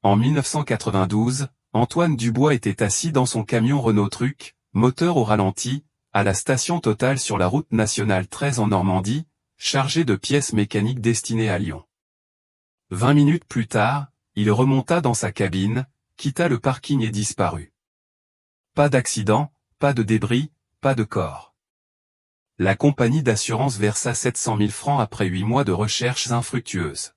En 1992, Antoine Dubois était assis dans son camion Renault Truck, moteur au ralenti, à la station Total sur la route nationale 13 en Normandie, chargé de pièces mécaniques destinées à Lyon. 20 minutes plus tard, il remonta dans sa cabine, quitta le parking et disparut. Pas d'accident, pas de débris, pas de corps. La compagnie d'assurance versa 700 000 francs après 8 mois de recherches infructueuses.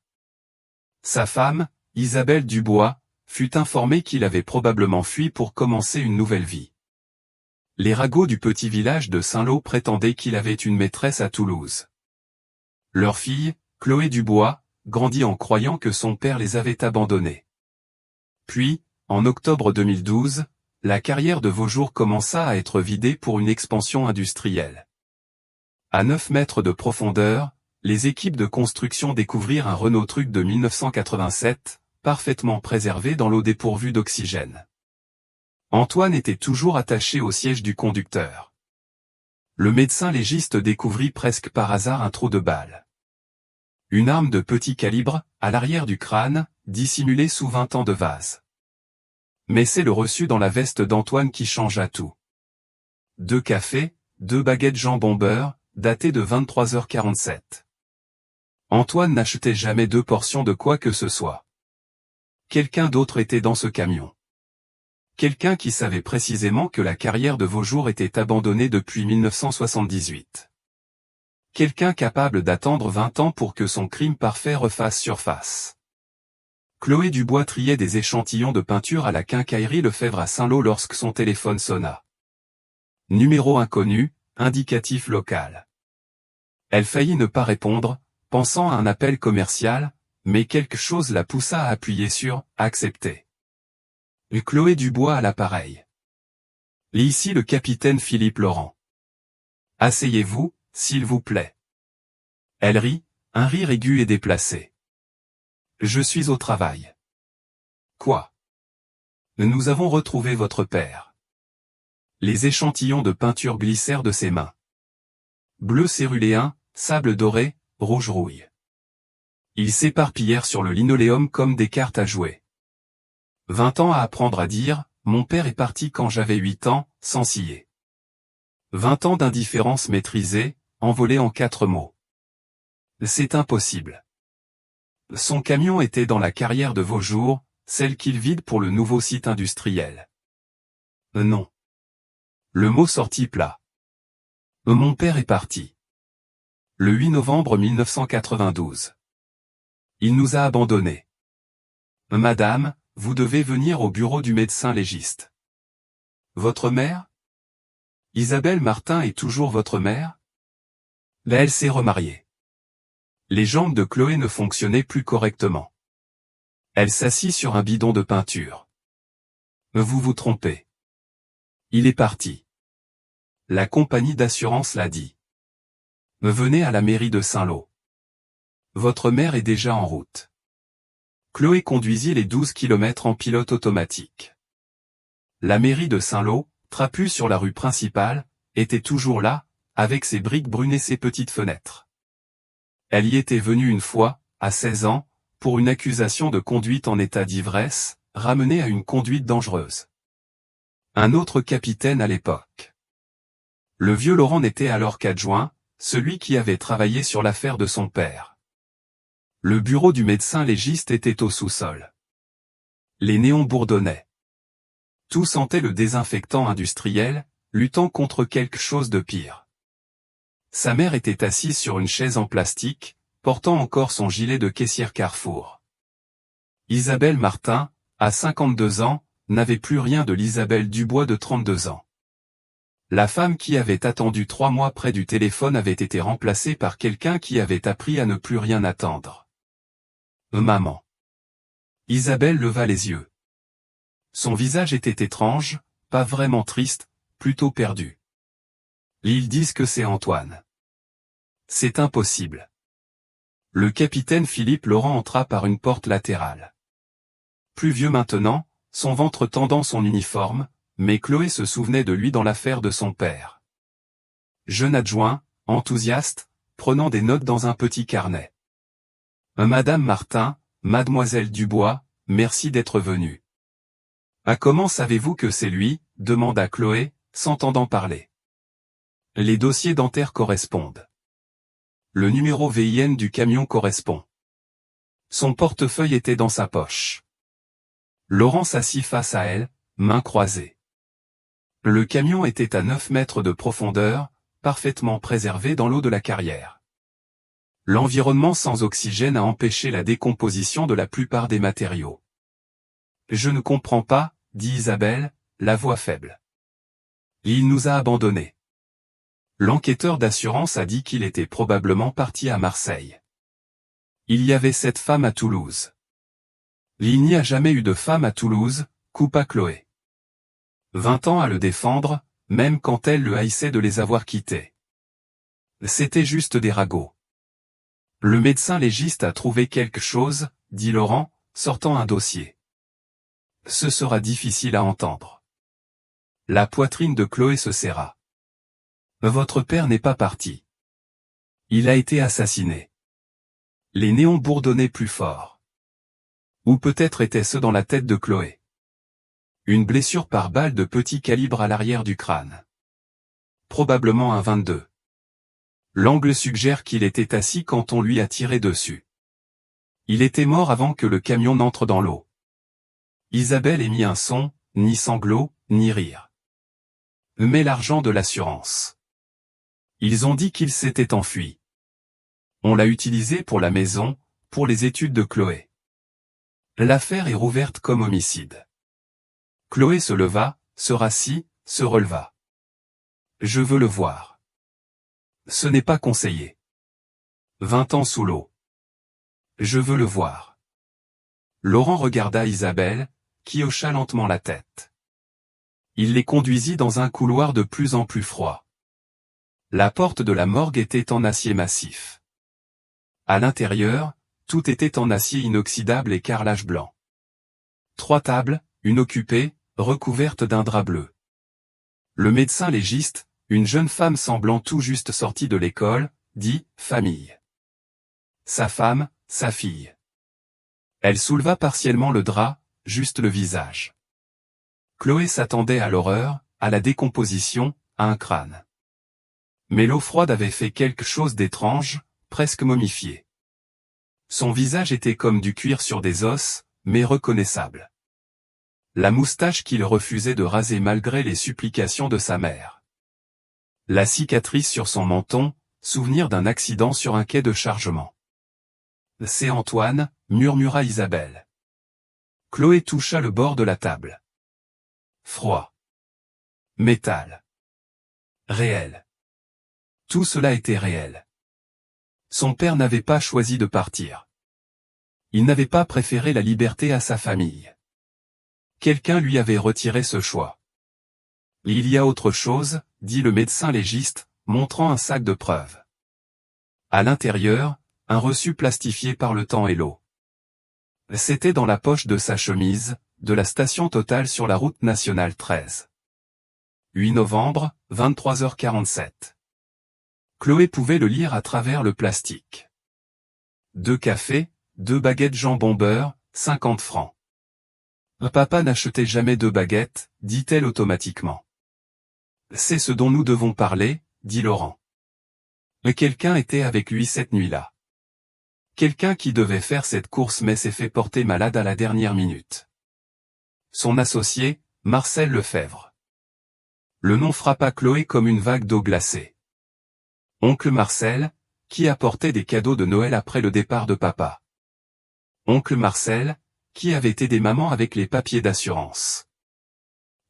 Sa femme, Isabelle Dubois, fut informée qu'il avait probablement fui pour commencer une nouvelle vie. Les ragots du petit village de Saint-Lô prétendaient qu'il avait une maîtresse à Toulouse. Leur fille, Chloé Dubois, grandit en croyant que son père les avait abandonnés. Puis, en octobre 2012, la carrière de Vaujours commença à être vidée pour une expansion industrielle. À 9 mètres de profondeur, les équipes de construction découvrirent un Renault Truck de 1987, parfaitement préservé dans l'eau dépourvue d'oxygène. Antoine était toujours attaché au siège du conducteur. Le médecin légiste découvrit presque par hasard un trou de balle. Une arme de petit calibre, à l'arrière du crâne, dissimulée sous 20 ans de vase. Mais c'est le reçu dans la veste d'Antoine qui changea tout. 2 cafés, 2 baguettes jambon beurre, datées de 23h47. Antoine n'achetait jamais 2 portions de quoi que ce soit. Quelqu'un d'autre était dans ce camion. Quelqu'un qui savait précisément que la carrière de Vaujours était abandonnée depuis 1978. Quelqu'un capable d'attendre 20 ans pour que son crime parfait refasse surface. Chloé Dubois triait des échantillons de peinture à la quincaillerie Lefebvre à Saint-Lô lorsque son téléphone sonna. Numéro inconnu, indicatif local. Elle faillit ne pas répondre, pensant à un appel commercial, mais quelque chose la poussa à appuyer sur « Accepter ». Chloé Dubois à l'appareil. Et ici le capitaine Philippe Laurent. Asseyez-vous, s'il vous plaît. Elle rit, un rire aigu et déplacé. Je suis au travail. Quoi? Nous avons retrouvé votre père. Les échantillons de peinture glissèrent de ses mains. Bleu céruléen, sable doré, rouge rouille. Ils s'éparpillèrent sur le linoléum comme des cartes à jouer. 20 ans à apprendre à dire, mon père est parti quand j'avais 8 ans, sans scier. 20 ans d'indifférence maîtrisée, envolée en 4 mots. C'est impossible. Son camion était dans la carrière de Vaujours, celle qu'il vide pour le nouveau site industriel. Non. Le mot sortit plat. Mon père est parti. Le 8 novembre 1992. Il nous a abandonnés. Madame, vous devez venir au bureau du médecin légiste. Votre mère? Isabelle Martin est toujours votre mère? Là elle s'est remariée. Les jambes de Chloé ne fonctionnaient plus correctement. Elle s'assit sur un bidon de peinture. Vous vous trompez. Il est parti. La compagnie d'assurance l'a dit. Venez à la mairie de Saint-Lô. Votre mère est déjà en route. Chloé conduisit les 12 kilomètres en pilote automatique. La mairie de Saint-Lô, trapue sur la rue principale, était toujours là, avec ses briques brunes et ses petites fenêtres. Elle y était venue une fois, à 16 ans, pour une accusation de conduite en état d'ivresse, ramenée à une conduite dangereuse. Un autre capitaine à l'époque. Le vieux Laurent n'était alors qu'adjoint, celui qui avait travaillé sur l'affaire de son père. Le bureau du médecin légiste était au sous-sol. Les néons bourdonnaient. Tout sentait le désinfectant industriel, luttant contre quelque chose de pire. Sa mère était assise sur une chaise en plastique, portant encore son gilet de caissière Carrefour. Isabelle Martin, à 52 ans, n'avait plus rien de l'Isabelle Dubois de 32 ans. La femme qui avait attendu 3 mois près du téléphone avait été remplacée par quelqu'un qui avait appris à ne plus rien attendre. Maman. Isabelle leva les yeux. Son visage était étrange, pas vraiment triste, plutôt perdu. Ils disent que c'est Antoine. C'est impossible. Le capitaine Philippe Laurent entra par une porte latérale. Plus vieux maintenant, son ventre tendant son uniforme, mais Chloé se souvenait de lui dans l'affaire de son père. Jeune adjoint, enthousiaste, prenant des notes dans un petit carnet. Madame Martin, Mademoiselle Dubois, merci d'être venu. Ah, comment savez-vous que c'est lui, demanda Chloé, s'entendant parler. Les dossiers dentaires correspondent. Le numéro VIN du camion correspond. Son portefeuille était dans sa poche. Laurent s'assit face à elle, mains croisées. Le camion était à 9 mètres de profondeur, parfaitement préservé dans l'eau de la carrière. L'environnement sans oxygène a empêché la décomposition de la plupart des matériaux. Je ne comprends pas, dit Isabelle, la voix faible. Il nous a abandonnés. L'enquêteur d'assurance a dit qu'il était probablement parti à Marseille. Il y avait cette femme à Toulouse. Il n'y a jamais eu de femme à Toulouse, coupa Chloé. 20 ans à le défendre, même quand elle le haïssait de les avoir quittés. C'était juste des ragots. Le médecin légiste a trouvé quelque chose, dit Laurent, sortant un dossier. Ce sera difficile à entendre. La poitrine de Chloé se serra. Votre père n'est pas parti. Il a été assassiné. Les néons bourdonnaient plus fort. Ou peut-être était-ce dans la tête de Chloé. Une blessure par balle de petit calibre à l'arrière du crâne. Probablement un 22. L'angle suggère qu'il était assis quand on lui a tiré dessus. Il était mort avant que le camion n'entre dans l'eau. Isabelle émit un son, ni sanglot, ni rire. Mais l'argent de l'assurance. Ils ont dit qu'il s'était enfui. On l'a utilisé pour la maison, pour les études de Chloé. L'affaire est rouverte comme homicide. Chloé se leva, se rassit, se releva. Je veux le voir. Ce n'est pas conseillé. 20 ans sous l'eau. Je veux le voir. Laurent regarda Isabelle, qui hocha lentement la tête. Il les conduisit dans un couloir de plus en plus froid. La porte de la morgue était en acier massif. À l'intérieur, tout était en acier inoxydable et carrelage blanc. 3 tables, une occupée, recouverte d'un drap bleu. Le médecin légiste, une jeune femme semblant tout juste sortie de l'école, dit « famille ». Sa femme, sa fille. Elle souleva partiellement le drap, juste le visage. Chloé s'attendait à l'horreur, à la décomposition, à un crâne. Mais l'eau froide avait fait quelque chose d'étrange, presque momifié. Son visage était comme du cuir sur des os, mais reconnaissable. La moustache qu'il refusait de raser malgré les supplications de sa mère. La cicatrice sur son menton, souvenir d'un accident sur un quai de chargement. « C'est Antoine », murmura Isabelle. Chloé toucha le bord de la table. Froid. Métal. Réel. Tout cela était réel. Son père n'avait pas choisi de partir. Il n'avait pas préféré la liberté à sa famille. Quelqu'un lui avait retiré ce choix. Il y a autre chose, dit le médecin légiste, montrant un sac de preuves. À l'intérieur, un reçu plastifié par le temps et l'eau. C'était dans la poche de sa chemise, de la station Total sur la route nationale 13. 8 novembre, 23h47. Chloé pouvait le lire à travers le plastique. 2 cafés, 2 baguettes jambon beurre, 50 francs. Papa n'achetait jamais 2 baguettes, dit-elle automatiquement. C'est ce dont nous devons parler, dit Laurent. Mais quelqu'un était avec lui cette nuit-là. Quelqu'un qui devait faire cette course mais s'est fait porter malade à la dernière minute. Son associé, Marcel Lefebvre. Le nom frappa Chloé comme une vague d'eau glacée. Oncle Marcel, qui apportait des cadeaux de Noël après le départ de papa. Oncle Marcel, qui avait aidé maman avec les papiers d'assurance.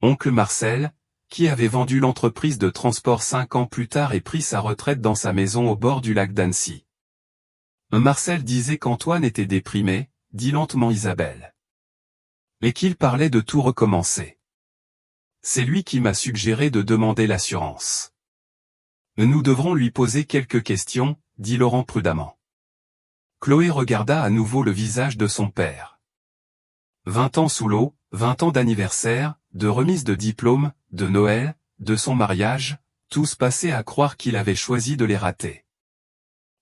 Oncle Marcel, qui avait vendu l'entreprise de transport 5 ans plus tard et pris sa retraite dans sa maison au bord du lac d'Annecy. Marcel disait qu'Antoine était déprimé, dit lentement Isabelle. Et qu'il parlait de tout recommencer. C'est lui qui m'a suggéré de demander l'assurance. Nous devrons lui poser quelques questions, dit Laurent prudemment. Chloé regarda à nouveau le visage de son père. 20 ans sous l'eau, 20 ans d'anniversaire, de remise de diplôme, de Noël, de son mariage, tous passaient à croire qu'il avait choisi de les rater.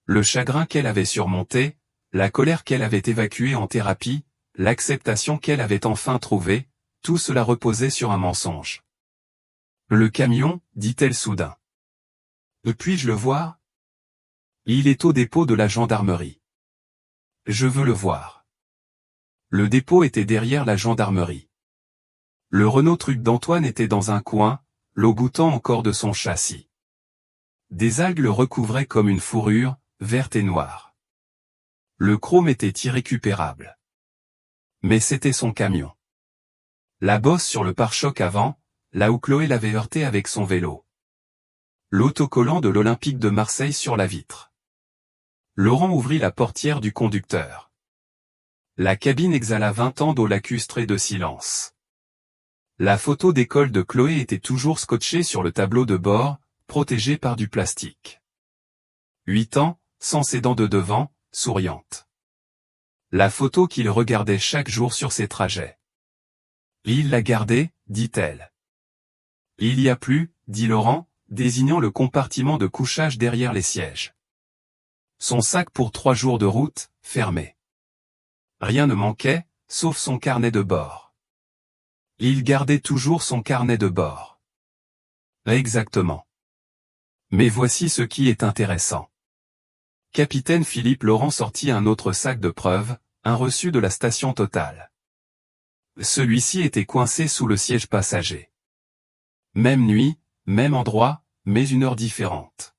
Le chagrin qu'elle avait surmonté, la colère qu'elle avait évacuée en thérapie, l'acceptation qu'elle avait enfin trouvée, tout cela reposait sur un mensonge. Le camion, dit-elle soudain. Puis-je le voir? Il est au dépôt de la gendarmerie. Je veux le voir. Le dépôt était derrière la gendarmerie. Le Renault truck d'Antoine était dans un coin, l'eau goûtant encore de son châssis. Des algues le recouvraient comme une fourrure, verte et noire. Le chrome était irrécupérable. Mais c'était son camion. La bosse sur le pare-choc avant, là où Chloé l'avait heurté avec son vélo. L'autocollant de l'Olympique de Marseille sur la vitre. Laurent ouvrit la portière du conducteur. La cabine exhala 20 ans d'eau lacustre et de silence. La photo d'école de Chloé était toujours scotchée sur le tableau de bord, protégée par du plastique. 8 ans, sans ses dents de devant, souriante. La photo qu'il regardait chaque jour sur ses trajets. Il l'a gardée, dit-elle. Il y a plus, dit Laurent, désignant le compartiment de couchage derrière les sièges. Son sac pour 3 jours de route, fermé. Rien ne manquait, sauf son carnet de bord. Il gardait toujours son carnet de bord. Exactement. Mais voici ce qui est intéressant. Capitaine Philippe Laurent sortit un autre sac de preuves, un reçu de la station Total. Celui-ci était coincé sous le siège passager. Même nuit, même endroit, mais une heure différente.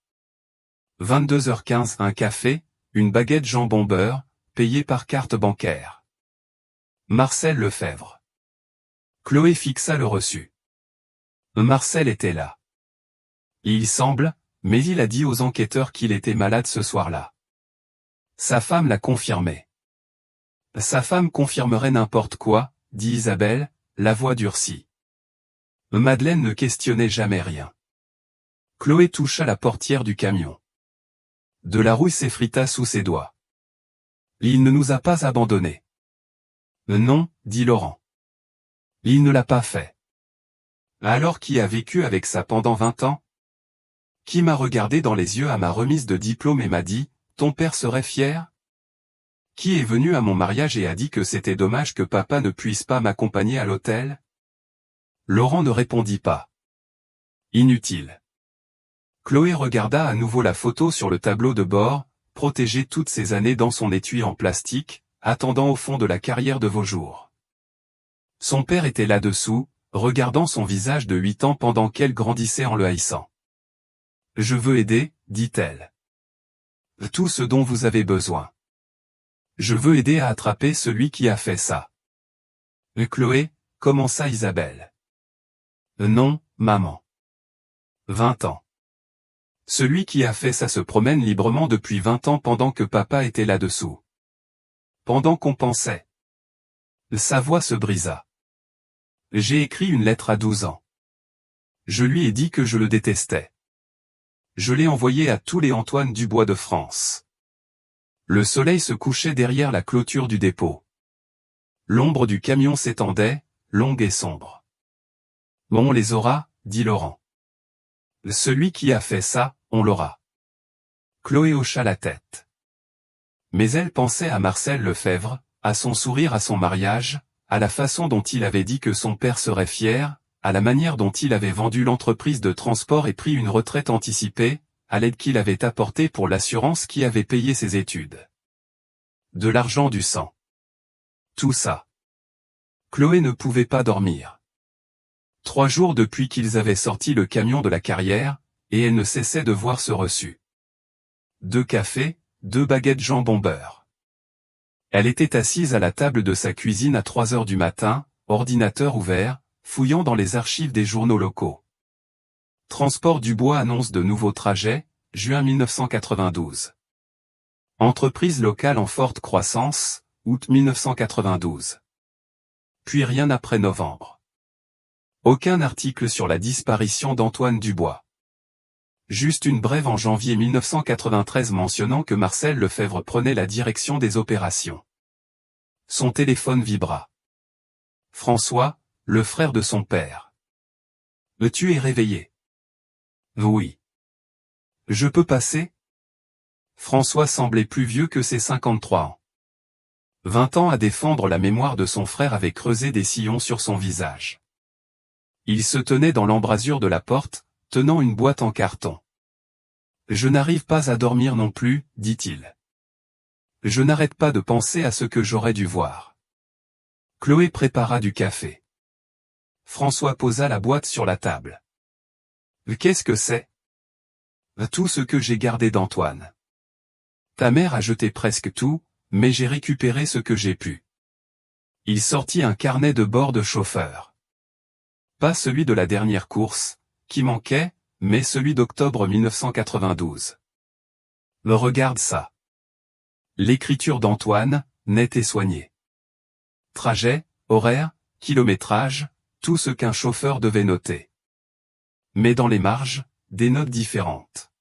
22h15, un café, une baguette jambon beurre, payé par carte bancaire. Marcel Lefebvre. Chloé fixa le reçu. Marcel était là. Il semble, mais il a dit aux enquêteurs qu'il était malade ce soir-là. Sa femme l'a confirmé. Sa femme confirmerait n'importe quoi, dit Isabelle, la voix durcie. Madeleine ne questionnait jamais rien. Chloé toucha la portière du camion. De la rouille s'effrita sous ses doigts. Il ne nous a pas abandonnés. Non, dit Laurent. Il ne l'a pas fait. Alors qui a vécu avec ça pendant 20 ans? Qui m'a regardé dans les yeux à ma remise de diplôme et m'a dit, ton père serait fier? Qui est venu à mon mariage et a dit que c'était dommage que papa ne puisse pas m'accompagner à l'hôtel? Laurent ne répondit pas. Inutile. Chloé regarda à nouveau la photo sur le tableau de bord, protégée toutes ces années dans son étui en plastique, attendant au fond de la carrière de Vaujours. Son père était là-dessous, regardant son visage de 8 ans pendant qu'elle grandissait en le haïssant. « Je veux aider, dit-elle. Tout ce dont vous avez besoin. Je veux aider à attraper celui qui a fait ça. » Chloé, commença Isabelle. Non, maman. 20 ans. Celui qui a fait ça se promène librement depuis 20 ans pendant que papa était là-dessous. Pendant qu'on pensait. Sa voix se brisa. J'ai écrit une lettre à 12 ans. Je lui ai dit que je le détestais. Je l'ai envoyé à tous les Antoine Dubois de France. Le soleil se couchait derrière la clôture du dépôt. L'ombre du camion s'étendait, longue et sombre. On les aura, dit Laurent. Celui qui a fait ça, on l'aura. Chloé hocha la tête. Mais elle pensait à Marcel Lefebvre, à son sourire à son mariage, à la façon dont il avait dit que son père serait fier, à la manière dont il avait vendu l'entreprise de transport et pris une retraite anticipée, à l'aide qu'il avait apportée pour l'assurance qui avait payé ses études. De l'argent du sang. Tout ça. Chloé ne pouvait pas dormir. 3 jours depuis qu'ils avaient sorti le camion de la carrière, et elle ne cessait de voir ce reçu. 2 cafés, 2 baguettes jambon beurre. Elle était assise à la table de sa cuisine à 3 heures du matin, ordinateur ouvert, fouillant dans les archives des journaux locaux. Transport Dubois annonce de nouveaux trajets, juin 1992. Entreprise locale en forte croissance, août 1992. Puis rien après novembre. Aucun article sur la disparition d'Antoine Dubois. Juste une brève en janvier 1993 mentionnant que Marcel Lefebvre prenait la direction des opérations. Son téléphone vibra. François, le frère de son père. Tu es réveillé? Oui. Je peux passer? François semblait plus vieux que ses 53 ans. 20 ans à défendre la mémoire de son frère avait creusé des sillons sur son visage. Il se tenait dans l'embrasure de la porte, tenant une boîte en carton. « Je n'arrive pas à dormir non plus, dit-il. Je n'arrête pas de penser à ce que j'aurais dû voir. » Chloé prépara du café. François posa la boîte sur la table. « Qu'est-ce que c'est ? » »« Tout ce que j'ai gardé d'Antoine. Ta mère a jeté presque tout, mais j'ai récupéré ce que j'ai pu. » Il sortit un carnet de bord de chauffeur. Pas celui de la dernière course, qui manquait, mais celui d'octobre 1992. Regarde ça. L'écriture d'Antoine, nette et soignée. Trajet, horaire, kilométrage, tout ce qu'un chauffeur devait noter. Mais dans les marges, des notes différentes.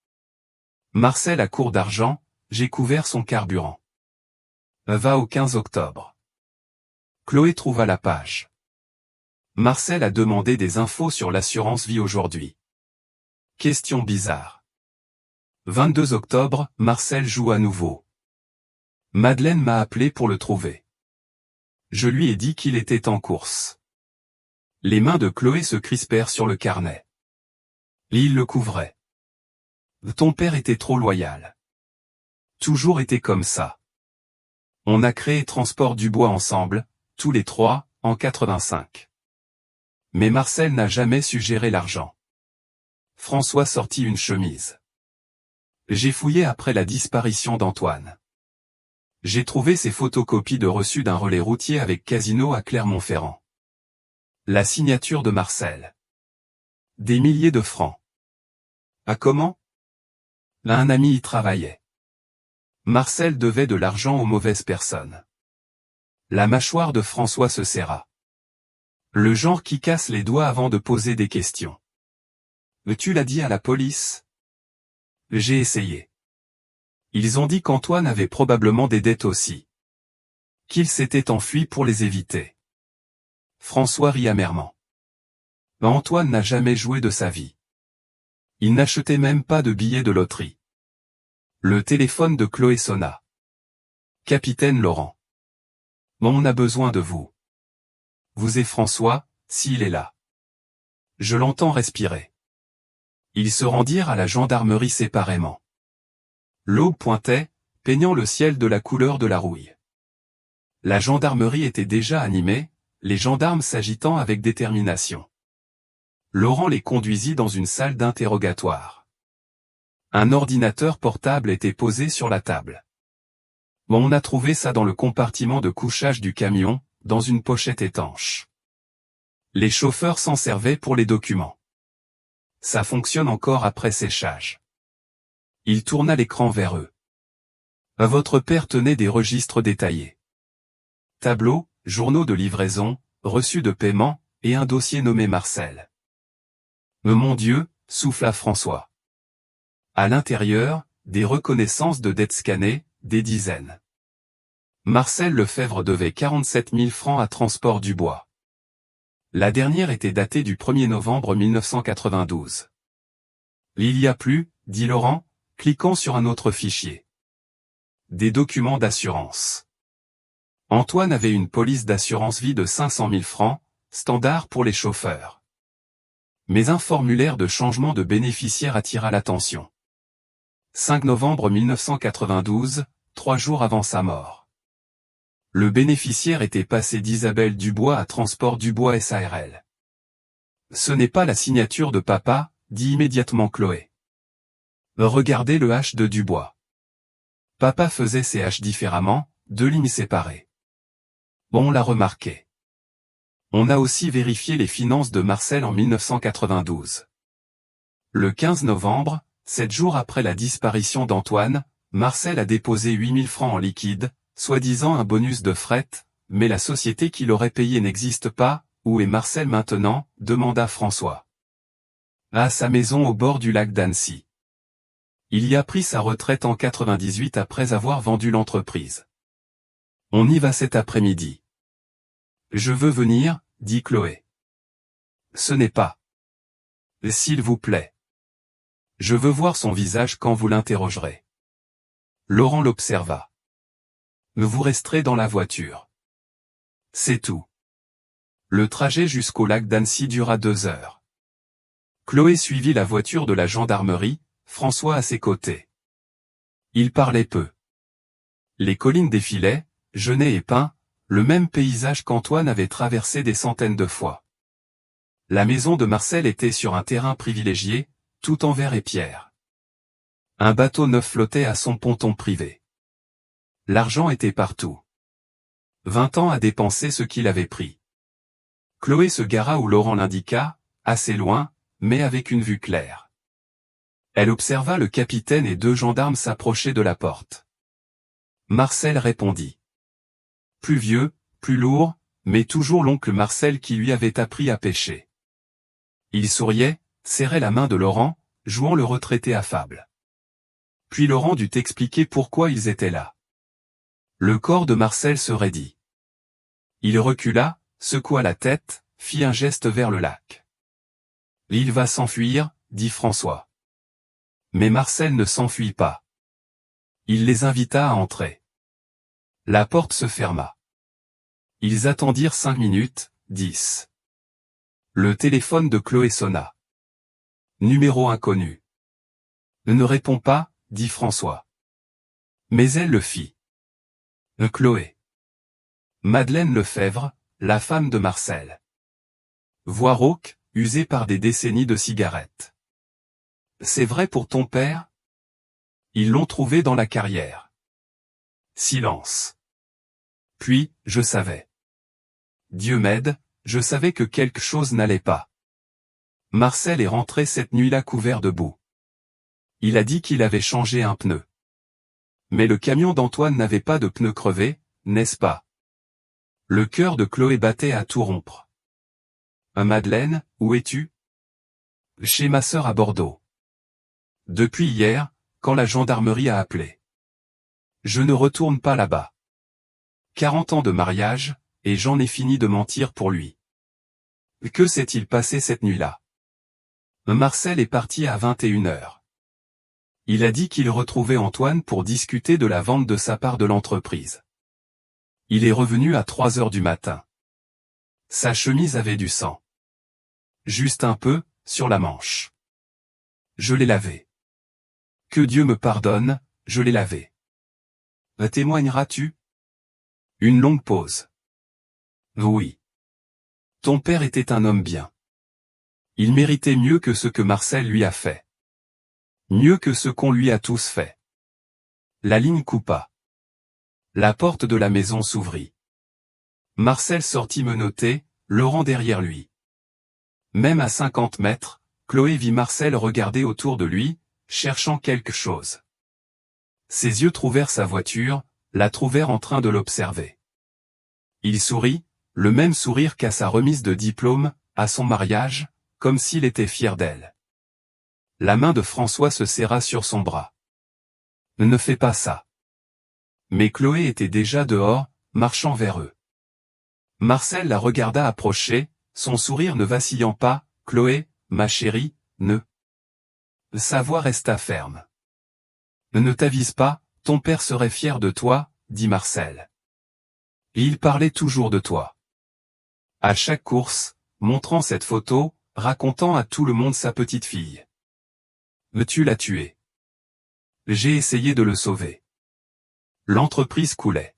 Marcel à court d'argent, j'ai couvert son carburant. Va au 15 octobre. Chloé trouva la page. Marcel a demandé des infos sur l'assurance vie aujourd'hui. Question bizarre. 22 octobre, Marcel joue à nouveau. Madeleine m'a appelé pour le trouver. Je lui ai dit qu'il était en course. Les mains de Chloé se crispèrent sur le carnet. Il le couvrait. Ton père était trop loyal. Toujours été comme ça. On a créé Transport du Bois ensemble, tous les trois, en 85. Mais Marcel n'a jamais su gérer l'argent. François sortit une chemise. J'ai fouillé après la disparition d'Antoine. J'ai trouvé ses photocopies de reçus d'un relais routier avec casino à Clermont-Ferrand. La signature de Marcel. Des milliers de francs. Ah comment ? Là un ami y travaillait. Marcel devait de l'argent aux mauvaises personnes. La mâchoire de François se serra. Le genre qui casse les doigts avant de poser des questions. Tu l'as dit à la police ? J'ai essayé. Ils ont dit qu'Antoine avait probablement des dettes aussi. Qu'il s'était enfui pour les éviter. François rit amèrement. Antoine n'a jamais joué de sa vie. Il n'achetait même pas de billets de loterie. Le téléphone de Chloé sonna. Capitaine Laurent. On a besoin de vous. Vous et François, s'il est là. Je l'entends respirer. Ils se rendirent à la gendarmerie séparément. L'aube pointait, peignant le ciel de la couleur de la rouille. La gendarmerie était déjà animée, les gendarmes s'agitant avec détermination. Laurent les conduisit dans une salle d'interrogatoire. Un ordinateur portable était posé sur la table. On a trouvé ça dans le compartiment de couchage du camion, dans une pochette étanche. Les chauffeurs s'en servaient pour les documents. Ça fonctionne encore après séchage. Il tourna l'écran vers eux. Votre père tenait des registres détaillés. Tableaux, journaux de livraison, reçus de paiement, et un dossier nommé Marcel. Mon Dieu, souffla François. À l'intérieur, des reconnaissances de dettes scannées, des dizaines. Marcel Lefebvre devait 47 000 francs à Transport du Bois. La dernière était datée du 1er novembre 1992. Il y a plus, dit Laurent, cliquant sur un autre fichier. Des documents d'assurance. Antoine avait une police d'assurance vie de 500 000 francs, standard pour les chauffeurs. Mais un formulaire de changement de bénéficiaire attira l'attention. 5 novembre 1992, 3 jours avant sa mort. Le bénéficiaire était passé d'Isabelle Dubois à Transport du Bois SARL. Ce n'est pas la signature de papa, dit immédiatement Chloé. Regardez le H de Dubois. Papa faisait ses H différemment, 2 lignes séparées. On l'a remarqué. On a aussi vérifié les finances de Marcel en 1992. Le 15 novembre, 7 jours après la disparition d'Antoine, Marcel a déposé 8 000 francs en liquide, soi-disant un bonus de fret, mais la société qui l'aurait payé n'existe pas. Où est Marcel maintenant ? Demanda François. À sa maison au bord du lac d'Annecy. Il y a pris sa retraite en 98 après avoir vendu l'entreprise. On y va cet après-midi. Je veux venir, dit Chloé. Ce n'est pas. S'il vous plaît. Je veux voir son visage quand vous l'interrogerez. Laurent l'observa. Vous resterez dans la voiture. C'est tout. Le trajet jusqu'au lac d'Annecy dura 2 heures. Chloé suivit la voiture de la gendarmerie, François à ses côtés. Ils parlaient peu. Les collines défilaient, genêts et pins, le même paysage qu'Antoine avait traversé des centaines de fois. La maison de Marcel était sur un terrain privilégié, tout en verre et pierre. Un bateau neuf flottait à son ponton privé. L'argent était partout. 20 ans à dépenser ce qu'il avait pris. Chloé se gara où Laurent l'indiqua, assez loin, mais avec une vue claire. Elle observa le capitaine et 2 gendarmes s'approcher de la porte. Marcel répondit. Plus vieux, plus lourd, mais toujours l'oncle Marcel qui lui avait appris à pêcher. Il souriait, serrait la main de Laurent, jouant le retraité affable. Puis Laurent dut expliquer pourquoi ils étaient là. Le corps de Marcel se raidit. Il recula, secoua la tête, fit un geste vers le lac. « Il va s'enfuir, » dit François. Mais Marcel ne s'enfuit pas. Il les invita à entrer. La porte se ferma. Ils attendirent 5 minutes, 10. Le téléphone de Chloé sonna. Numéro inconnu. « Ne réponds pas, » dit François. Mais elle le fit. Chloé. Madeleine Lefebvre, la femme de Marcel. Voix rauque, usée par des décennies de cigarettes. C'est vrai pour ton père? Ils l'ont trouvé dans la carrière. Silence. Puis, je savais. Dieu m'aide, je savais que quelque chose n'allait pas. Marcel est rentré cette nuit-là couvert de boue. Il a dit qu'il avait changé un pneu. Mais le camion d'Antoine n'avait pas de pneu crevé, n'est-ce pas? Le cœur de Chloé battait à tout rompre. Madeleine, où es-tu? Chez ma sœur à Bordeaux. Depuis hier, quand la gendarmerie a appelé. Je ne retourne pas là-bas. 40 ans de mariage, et j'en ai fini de mentir pour lui. Que s'est-il passé cette nuit-là? Marcel est parti à 21 heures. Il a dit qu'il retrouvait Antoine pour discuter de la vente de sa part de l'entreprise. Il est revenu à 3 heures du matin. Sa chemise avait du sang. Juste un peu, sur la manche. Je l'ai lavé. Que Dieu me pardonne, je l'ai lavé. Témoigneras-tu? Une longue pause. Oui. Ton père était un homme bien. Il méritait mieux que ce que Marcel lui a fait. Mieux que ce qu'on lui a tous fait. La ligne coupa. La porte de la maison s'ouvrit. Marcel sortit menotté, Laurent derrière lui. Même à 50 mètres, Chloé vit Marcel regarder autour de lui, cherchant quelque chose. Ses yeux trouvèrent sa voiture, la trouvèrent en train de l'observer. Il sourit, le même sourire qu'à sa remise de diplôme, à son mariage, comme s'il était fier d'elle. La main de François se serra sur son bras. Ne fais pas ça. Mais Chloé était déjà dehors, marchant vers eux. Marcel la regarda approcher, son sourire ne vacillant pas. Chloé, ma chérie, ne. Sa voix resta ferme. Ne t'avise pas, ton père serait fier de toi, dit Marcel. Et il parlait toujours de toi. À chaque course, montrant cette photo, racontant à tout le monde sa petite fille. Tu l'as tué. J'ai essayé de le sauver. L'entreprise coulait.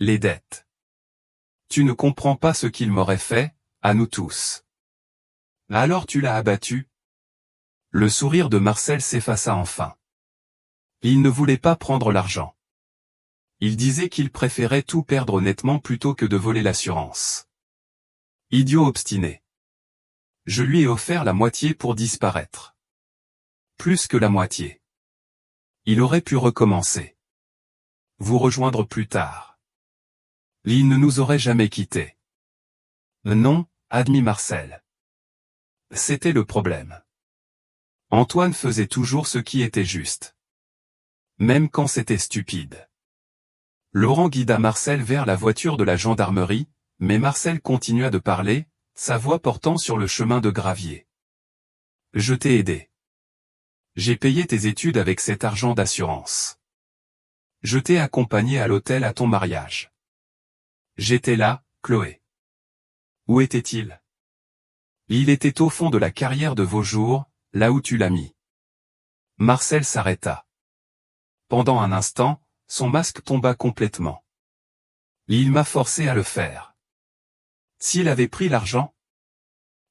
Les dettes. Tu ne comprends pas ce qu'il m'aurait fait, à nous tous. Alors tu l'as abattu? Le sourire de Marcel s'effaça enfin. Il ne voulait pas prendre l'argent. Il disait qu'il préférait tout perdre honnêtement plutôt que de voler l'assurance. Idiot obstiné. Je lui ai offert la moitié pour disparaître. Plus que la moitié. Il aurait pu recommencer. Vous rejoindre plus tard. Il ne nous aurait jamais quittés. Non, admit Marcel. C'était le problème. Antoine faisait toujours ce qui était juste. Même quand c'était stupide. Laurent guida Marcel vers la voiture de la gendarmerie, mais Marcel continua de parler, sa voix portant sur le chemin de gravier. Je t'ai aidé. J'ai payé tes études avec cet argent d'assurance. Je t'ai accompagné à l'hôtel à ton mariage. J'étais là, Chloé. Où était-il? Il était au fond de la carrière de Vaujours, là où tu l'as mis. Marcel s'arrêta. Pendant un instant, son masque tomba complètement. Il m'a forcé à le faire. S'il avait pris l'argent?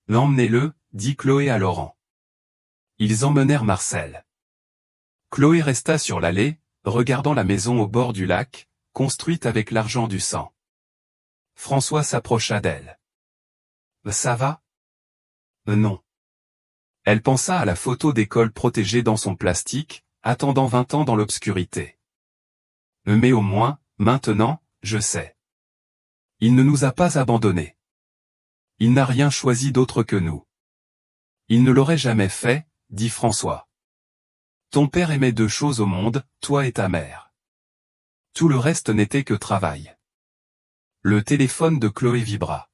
Emmenez-le, dit Chloé à Laurent. Ils emmenèrent Marcel. Chloé resta sur l'allée, regardant la maison au bord du lac, construite avec l'argent du sang. François s'approcha d'elle. Ça va? Non. Elle pensa à la photo d'école protégée dans son plastique, attendant 20 ans dans l'obscurité. Mais au moins, maintenant, je sais. Il ne nous a pas abandonnés. Il n'a rien choisi d'autre que nous. Il ne l'aurait jamais fait, dit François. Ton père aimait deux choses au monde, toi et ta mère. Tout le reste n'était que travail. Le téléphone de Chloé vibra.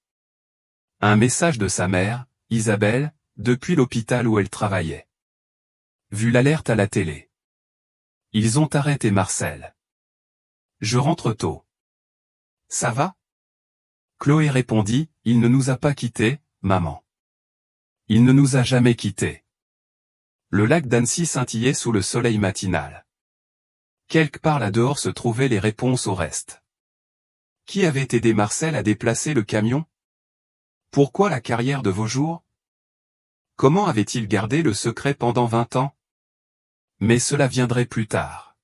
Un message de sa mère, Isabelle, depuis l'hôpital où elle travaillait. Vu l'alerte à la télé. Ils ont arrêté Marcel. Je rentre tôt. Ça va? Chloé répondit, il ne nous a pas quittés, maman. Il ne nous a jamais quittés. Le lac d'Annecy scintillait sous le soleil matinal. Quelque part là-dehors se trouvaient les réponses au reste. Qui avait aidé Marcel à déplacer le camion? Pourquoi la carrière de Vaujours? Comment avait-il gardé le secret pendant 20 ans? Mais cela viendrait plus tard.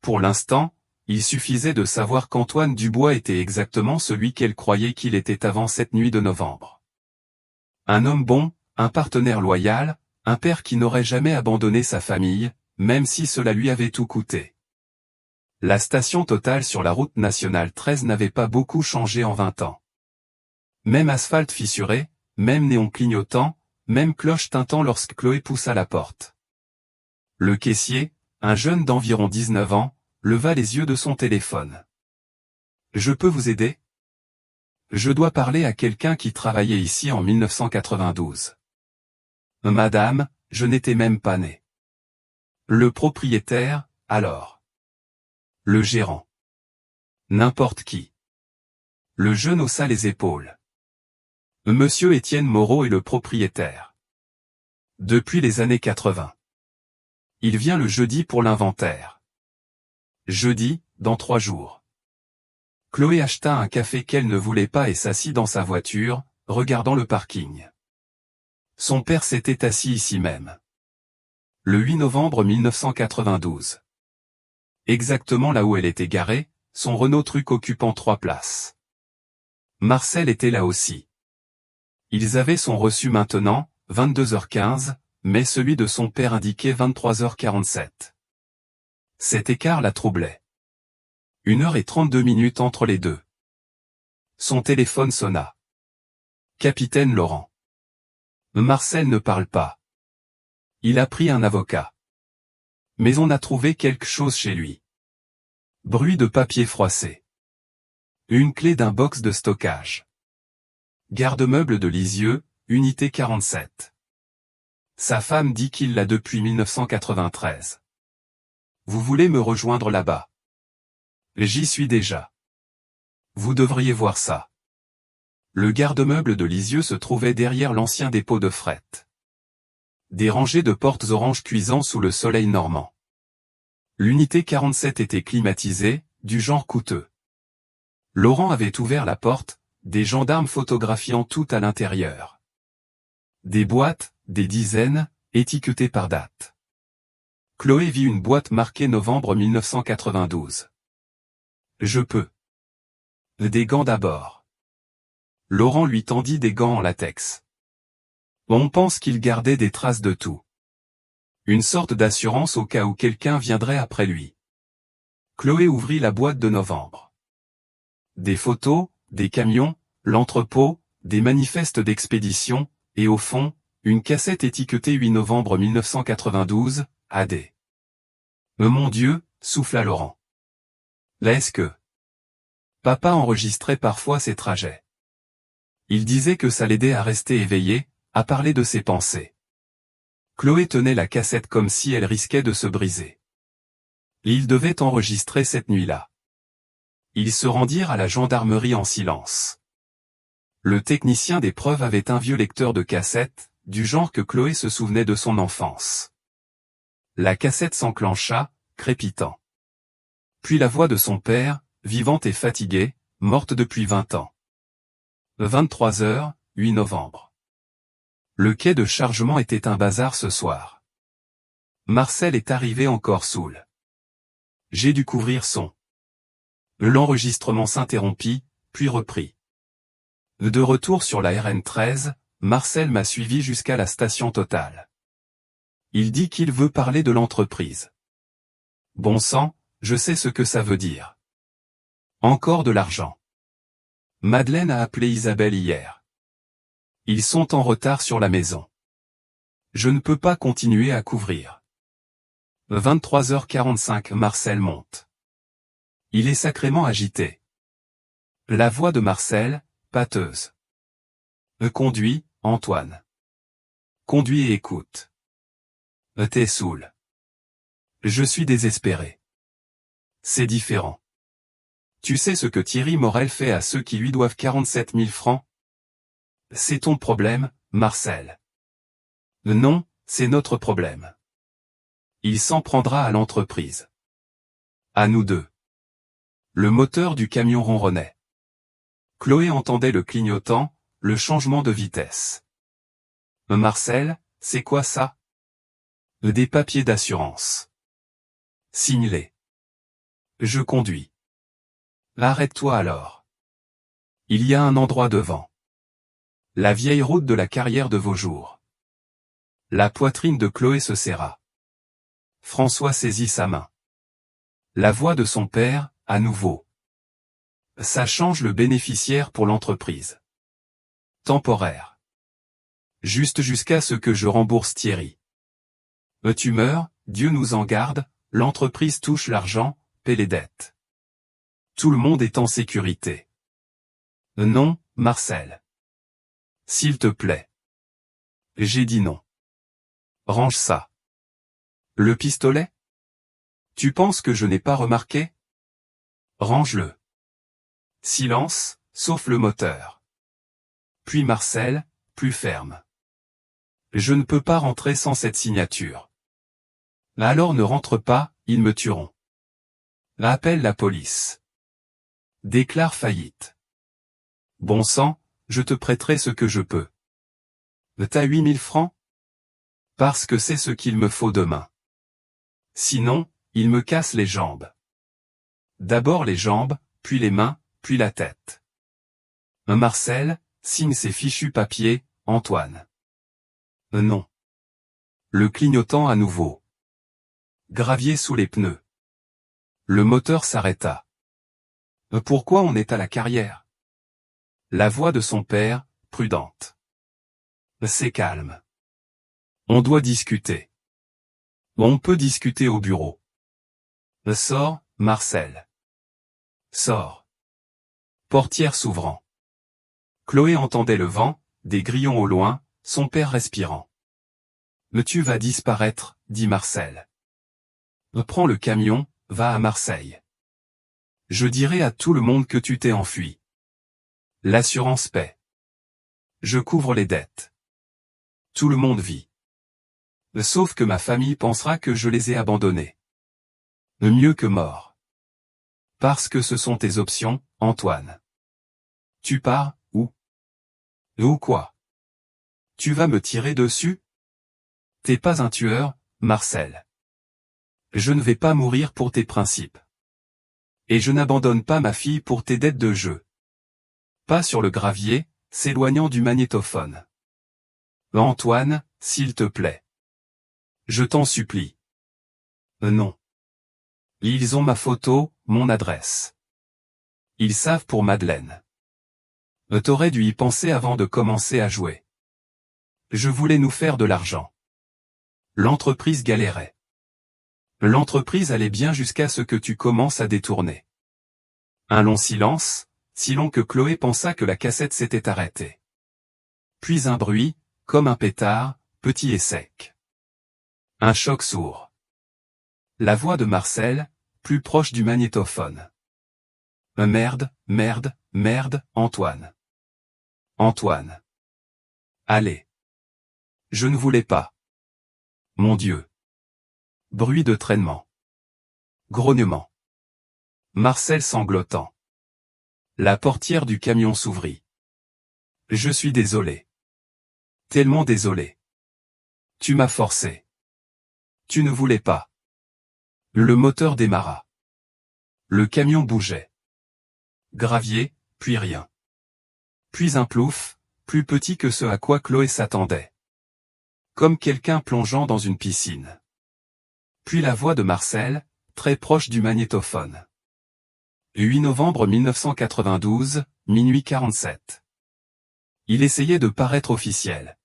Pour l'instant, il suffisait de savoir qu'Antoine Dubois était exactement celui qu'elle croyait qu'il était avant cette nuit de novembre. Un homme bon, un partenaire loyal, un père qui n'aurait jamais abandonné sa famille, même si cela lui avait tout coûté. La station Total sur la route nationale 13 n'avait pas beaucoup changé en 20 ans. Même asphalte fissuré, même néon clignotant, même cloche tintant lorsque Chloé poussa la porte. Le caissier, un jeune d'environ 19 ans, leva les yeux de son téléphone. « Je peux vous aider? Je dois parler à quelqu'un qui travaillait ici en 1992. » Madame, je n'étais même pas né. Le propriétaire, alors. Le gérant. N'importe qui. Le jeune haussa les épaules. Monsieur Étienne Moreau est le propriétaire. Depuis les années 80. Il vient le jeudi pour l'inventaire. Jeudi, dans 3 jours. Chloé acheta un café qu'elle ne voulait pas et s'assit dans sa voiture, regardant le parking. Son père s'était assis ici même. Le 8 novembre 1992. Exactement là où elle était garée, son Renault Truck occupant 3 places. Marcel était là aussi. Ils avaient son reçu maintenant, 22h15, mais celui de son père indiquait 23h47. Cet écart la troublait. 1h32 entre les deux. Son téléphone sonna. Capitaine Laurent. Marcel ne parle pas. Il a pris un avocat. Mais on a trouvé quelque chose chez lui. Bruit de papier froissé. Une clé d'un box de stockage. Garde-meuble de Lisieux, unité 47. Sa femme dit qu'il l'a depuis 1993. Vous voulez me rejoindre là-bas? J'y suis déjà. Vous devriez voir ça. Le garde-meuble de Lisieux se trouvait derrière l'ancien dépôt de fret. Des rangées de portes oranges cuisant sous le soleil normand. L'unité 47 était climatisée, du genre coûteux. Laurent avait ouvert la porte, des gendarmes photographiant tout à l'intérieur. Des boîtes, des dizaines, étiquetées par date. Chloé vit une boîte marquée novembre 1992. Je peux. Des gants d'abord. Laurent lui tendit des gants en latex. On pense qu'il gardait des traces de tout. Une sorte d'assurance au cas où quelqu'un viendrait après lui. Chloé ouvrit la boîte de novembre. Des photos, des camions, l'entrepôt, des manifestes d'expédition, et au fond, une cassette étiquetée 8 novembre 1992, AD. Mon Dieu, souffla Laurent. Est-ce que papa enregistrait parfois ses trajets. Il disait que ça l'aidait à rester éveillé, à parler de ses pensées. Chloé tenait la cassette comme si elle risquait de se briser. Ils devaient enregistrer cette nuit-là. Ils se rendirent à la gendarmerie en silence. Le technicien des preuves avait un vieux lecteur de cassettes, du genre que Chloé se souvenait de son enfance. La cassette s'enclencha, crépitant. Puis la voix de son père, vivante et fatiguée, morte depuis 20 ans. 23 heures, 8 novembre. Le quai de chargement était un bazar ce soir. Marcel est arrivé encore saoul. J'ai dû couvrir son. L'enregistrement s'interrompit, puis reprit. De retour sur la RN 13, Marcel m'a suivi jusqu'à la station Total. Il dit qu'il veut parler de l'entreprise. Bon sang, je sais ce que ça veut dire. Encore de l'argent. Madeleine a appelé Isabelle hier. Ils sont en retard sur la maison. Je ne peux pas continuer à couvrir. 23h45 Marcel monte. Il est sacrément agité. La voix de Marcel, pâteuse. Conduis, Antoine. Conduis et écoute. T'es saoul. Je suis désespéré. C'est différent. Tu sais ce que Thierry Morel fait à ceux qui lui doivent 47 000 francs? C'est ton problème, Marcel. Non, c'est notre problème. Il s'en prendra à l'entreprise. À nous deux. Le moteur du camion ronronnait. Chloé entendait le clignotant, le changement de vitesse. Marcel, c'est quoi ça? Des papiers d'assurance. Signe-les. Je conduis. Arrête-toi alors. Il y a un endroit devant. La vieille route de la carrière de Vaujours. La poitrine de Chloé se serra. François saisit sa main. La voix de son père, à nouveau. Ça change le bénéficiaire pour l'entreprise. Temporaire. Juste jusqu'à ce que je rembourse Thierry. Tu meurs, Dieu nous en garde, l'entreprise touche l'argent, paie les dettes. Tout le monde est en sécurité. Non, Marcel. S'il te plaît. J'ai dit non. Range ça. Le pistolet? Tu penses que je n'ai pas remarqué? Range-le. Silence, sauf le moteur. Puis Marcel, plus ferme. Je ne peux pas rentrer sans cette signature. Alors ne rentre pas, ils me tueront. Appelle la police. Déclare faillite. Bon sang, je te prêterai ce que je peux. T'as 8 000 francs? Parce que c'est ce qu'il me faut demain. Sinon, il me casse les jambes. D'abord les jambes, puis les mains, puis la tête. Marcel, signe ces fichus papiers, Antoine. Non. Le clignotant à nouveau. Gravier sous les pneus. Le moteur s'arrêta. Pourquoi on est à la carrière? La voix de son père, prudente. C'est calme. On doit discuter. On peut discuter au bureau. Sors, Marcel. Sors. Portière s'ouvrant. Chloé entendait le vent, des grillons au loin, son père respirant. Tu vas disparaître, dit Marcel. Prends le camion, va à Marseille. Je dirai à tout le monde que tu t'es enfui. L'assurance paie. Je couvre les dettes. Tout le monde vit. Sauf que ma famille pensera que je les ai abandonnés. Mieux que mort. Parce que ce sont tes options, Antoine. Tu pars, où? Ou quoi? Tu vas me tirer dessus? T'es pas un tueur, Marcel. Je ne vais pas mourir pour tes principes. Et je n'abandonne pas ma fille pour tes dettes de jeu. Pas sur le gravier, s'éloignant du magnétophone. Antoine, s'il te plaît. Je t'en supplie. Non. Ils ont ma photo, mon adresse. Ils savent pour Madeleine. T'aurais dû y penser avant de commencer à jouer. Je voulais nous faire de l'argent. L'entreprise galérait. L'entreprise allait bien jusqu'à ce que tu commences à détourner. Un long silence, si long que Chloé pensa que la cassette s'était arrêtée. Puis un bruit, comme un pétard, petit et sec. Un choc sourd. La voix de Marcel, plus proche du magnétophone. Merde, merde, merde, Antoine. Antoine. Allez. Je ne voulais pas. Mon Dieu. Bruit de traînement. Grognement. Marcel sanglotant. La portière du camion s'ouvrit. Je suis désolé. Tellement désolé. Tu m'as forcé. Tu ne voulais pas. Le moteur démarra. Le camion bougeait. Gravier, puis rien. Puis un plouf, plus petit que ce à quoi Chloé s'attendait. Comme quelqu'un plongeant dans une piscine. Puis la voix de Marcel, très proche du magnétophone. 8 novembre 1992, minuit 47. Il essayait de paraître officiel.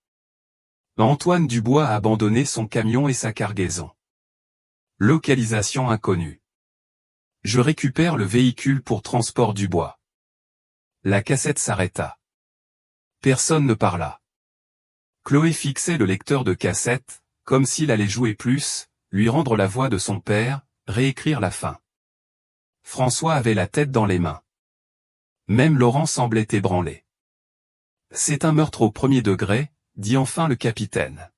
Antoine Dubois a abandonné son camion et sa cargaison. Localisation inconnue. Je récupère le véhicule pour transport du bois. La cassette s'arrêta. Personne ne parla. Chloé fixait le lecteur de cassette, comme s'il allait jouer plus, lui rendre la voix de son père, réécrire la fin. François avait la tête dans les mains. Même Laurent semblait ébranlé. C'est un meurtre au premier degré, dit enfin le capitaine.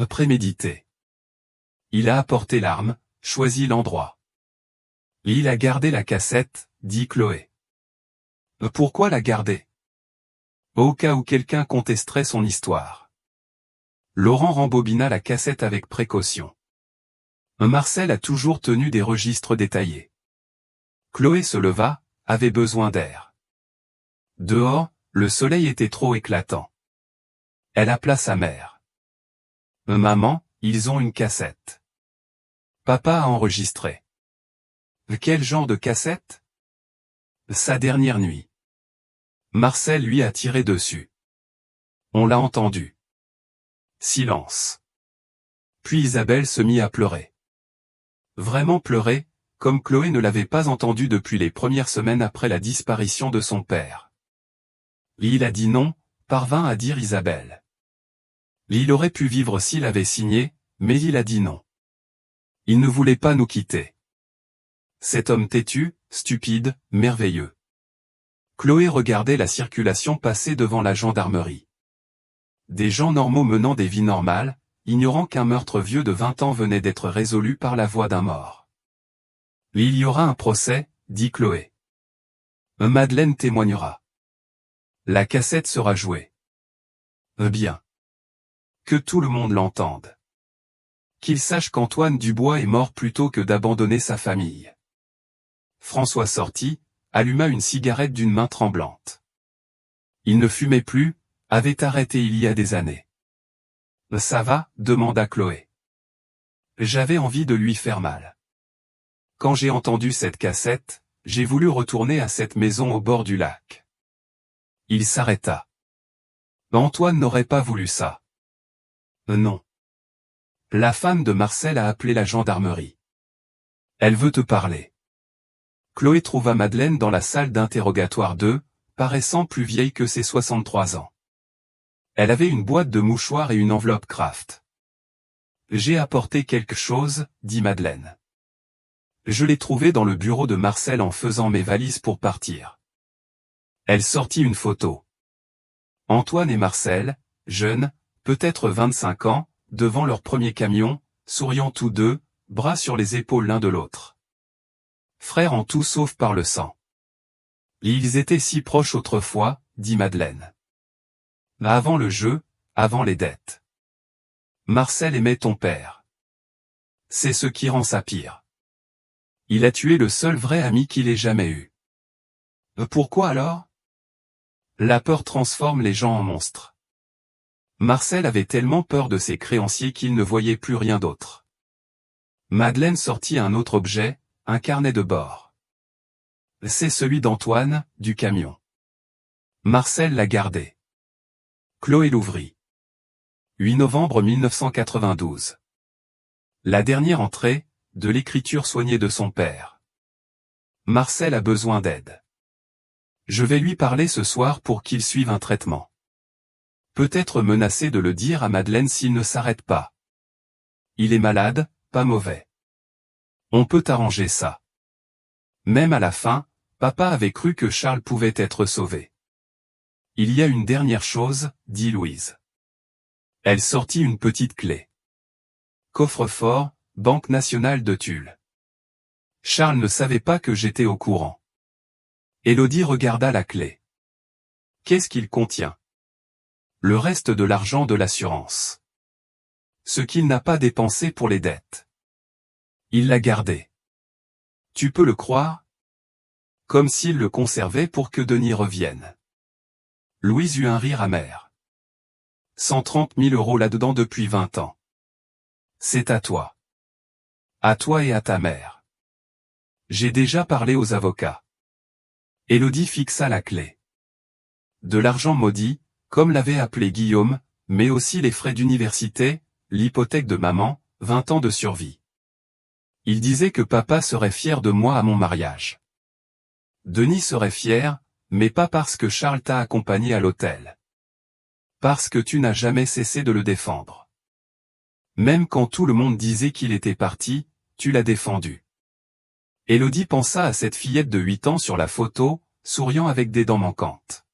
Prémédité. Il a apporté l'arme, choisi l'endroit. Et il a gardé la cassette, dit Chloé. Pourquoi la garder? Au cas où quelqu'un contesterait son histoire. Laurent rembobina la cassette avec précaution. Marcel a toujours tenu des registres détaillés. Chloé se leva, avait besoin d'air. Dehors, le soleil était trop éclatant. Elle appela sa mère. Maman, ils ont une cassette. Papa a enregistré. Quel genre de cassette? Sa dernière nuit. Marcel lui a tiré dessus. On l'a entendu. Silence. Puis Isabelle se mit à pleurer. Vraiment pleurer, comme Chloé ne l'avait pas entendu depuis les premières semaines après la disparition de son père. Il a dit non, parvint à dire Isabelle. Il aurait pu vivre s'il avait signé, mais il a dit non. Il ne voulait pas nous quitter. Cet homme têtu, stupide, merveilleux. Chloé regardait la circulation passer devant la gendarmerie. Des gens normaux menant des vies normales, ignorant qu'un meurtre vieux de 20 ans venait d'être résolu par la voix d'un mort. Il y aura un procès, dit Chloé. Madeleine témoignera. La cassette sera jouée. Bien. Que tout le monde l'entende. Qu'il sache qu'Antoine Dubois est mort plutôt que d'abandonner sa famille. François sortit, alluma une cigarette d'une main tremblante. Il ne fumait plus, avait arrêté il y a des années. Ça va, demanda Chloé. J'avais envie de lui faire mal. Quand j'ai entendu cette cassette, j'ai voulu retourner à cette maison au bord du lac. Il s'arrêta. Antoine n'aurait pas voulu ça. Non. La femme de Marcel a appelé la gendarmerie. Elle veut te parler. Chloé trouva Madeleine dans la salle d'interrogatoire 2, paraissant plus vieille que ses 63 ans. Elle avait une boîte de mouchoirs et une enveloppe Kraft. J'ai apporté quelque chose, dit Madeleine. Je l'ai trouvé dans le bureau de Marcel en faisant mes valises pour partir. Elle sortit une photo. Antoine et Marcel, jeunes, peut-être 25 ans, devant leur premier camion, souriant tous deux, bras sur les épaules l'un de l'autre. Frères en tout sauf par le sang. Ils étaient si proches autrefois, dit Madeleine. Avant le jeu, avant les dettes. Marcel aimait ton père. C'est ce qui rend ça pire. Il a tué le seul vrai ami qu'il ait jamais eu. Pourquoi alors? La peur transforme les gens en monstres. Marcel avait tellement peur de ses créanciers qu'il ne voyait plus rien d'autre. Madeleine sortit un autre objet, un carnet de bord. C'est celui d'Antoine, du camion. Marcel l'a gardé. Chloé l'ouvrit. 8 novembre 1992. La dernière entrée, de l'écriture soignée de son père. Marcel a besoin d'aide. Je vais lui parler ce soir pour qu'il suive un traitement. Peut-être menacé de le dire à Madeleine s'il ne s'arrête pas. Il est malade, pas mauvais. On peut arranger ça. Même à la fin, papa avait cru que Charles pouvait être sauvé. Il y a une dernière chose, dit Louise. Elle sortit une petite clé. Coffre-fort, Banque nationale de Tulle. Charles ne savait pas que j'étais au courant. Élodie regarda la clé. Qu'est-ce qu'il contient? Le reste de l'argent de l'assurance. Ce qu'il n'a pas dépensé pour les dettes. Il l'a gardé. Tu peux le croire? Comme s'il le conservait pour que Denis revienne. Louise eut un rire amer. 130 000 € là-dedans depuis 20 ans. C'est à toi. À toi et à ta mère. J'ai déjà parlé aux avocats. Élodie fixa la clé. De l'argent maudit, comme l'avait appelé Guillaume, mais aussi les frais d'université, l'hypothèque de maman, 20 ans de survie. Il disait que papa serait fier de moi à mon mariage. Denis serait fier, mais pas parce que Charles t'a accompagné à l'hôtel. Parce que tu n'as jamais cessé de le défendre. Même quand tout le monde disait qu'il était parti, tu l'as défendu. Élodie pensa à cette fillette de 8 ans sur la photo, souriant avec des dents manquantes.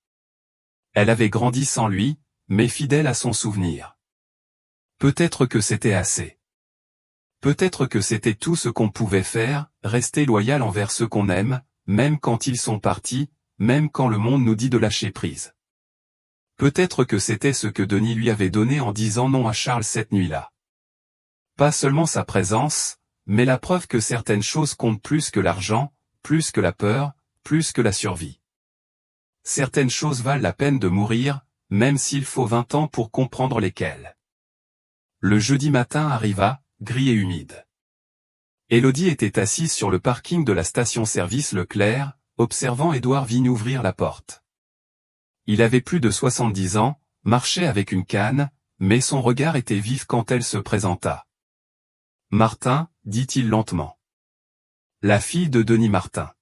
Elle avait grandi sans lui, mais fidèle à son souvenir. Peut-être que c'était assez. Peut-être que c'était tout ce qu'on pouvait faire, rester loyal envers ceux qu'on aime, même quand ils sont partis, même quand le monde nous dit de lâcher prise. Peut-être que c'était ce que Denis lui avait donné en disant non à Charles cette nuit-là. Pas seulement sa présence, mais la preuve que certaines choses comptent plus que l'argent, plus que la peur, plus que la survie. Certaines choses valent la peine de mourir, même s'il faut 20 ans pour comprendre lesquelles. Le jeudi matin arriva, gris et humide. Élodie était assise sur le parking de la station-service Leclerc, observant Édouard Vigne ouvrir la porte. Il avait plus de 70 ans, marchait avec une canne, mais son regard était vif quand elle se présenta. « Martin, dit-il lentement. La fille de Denis Martin.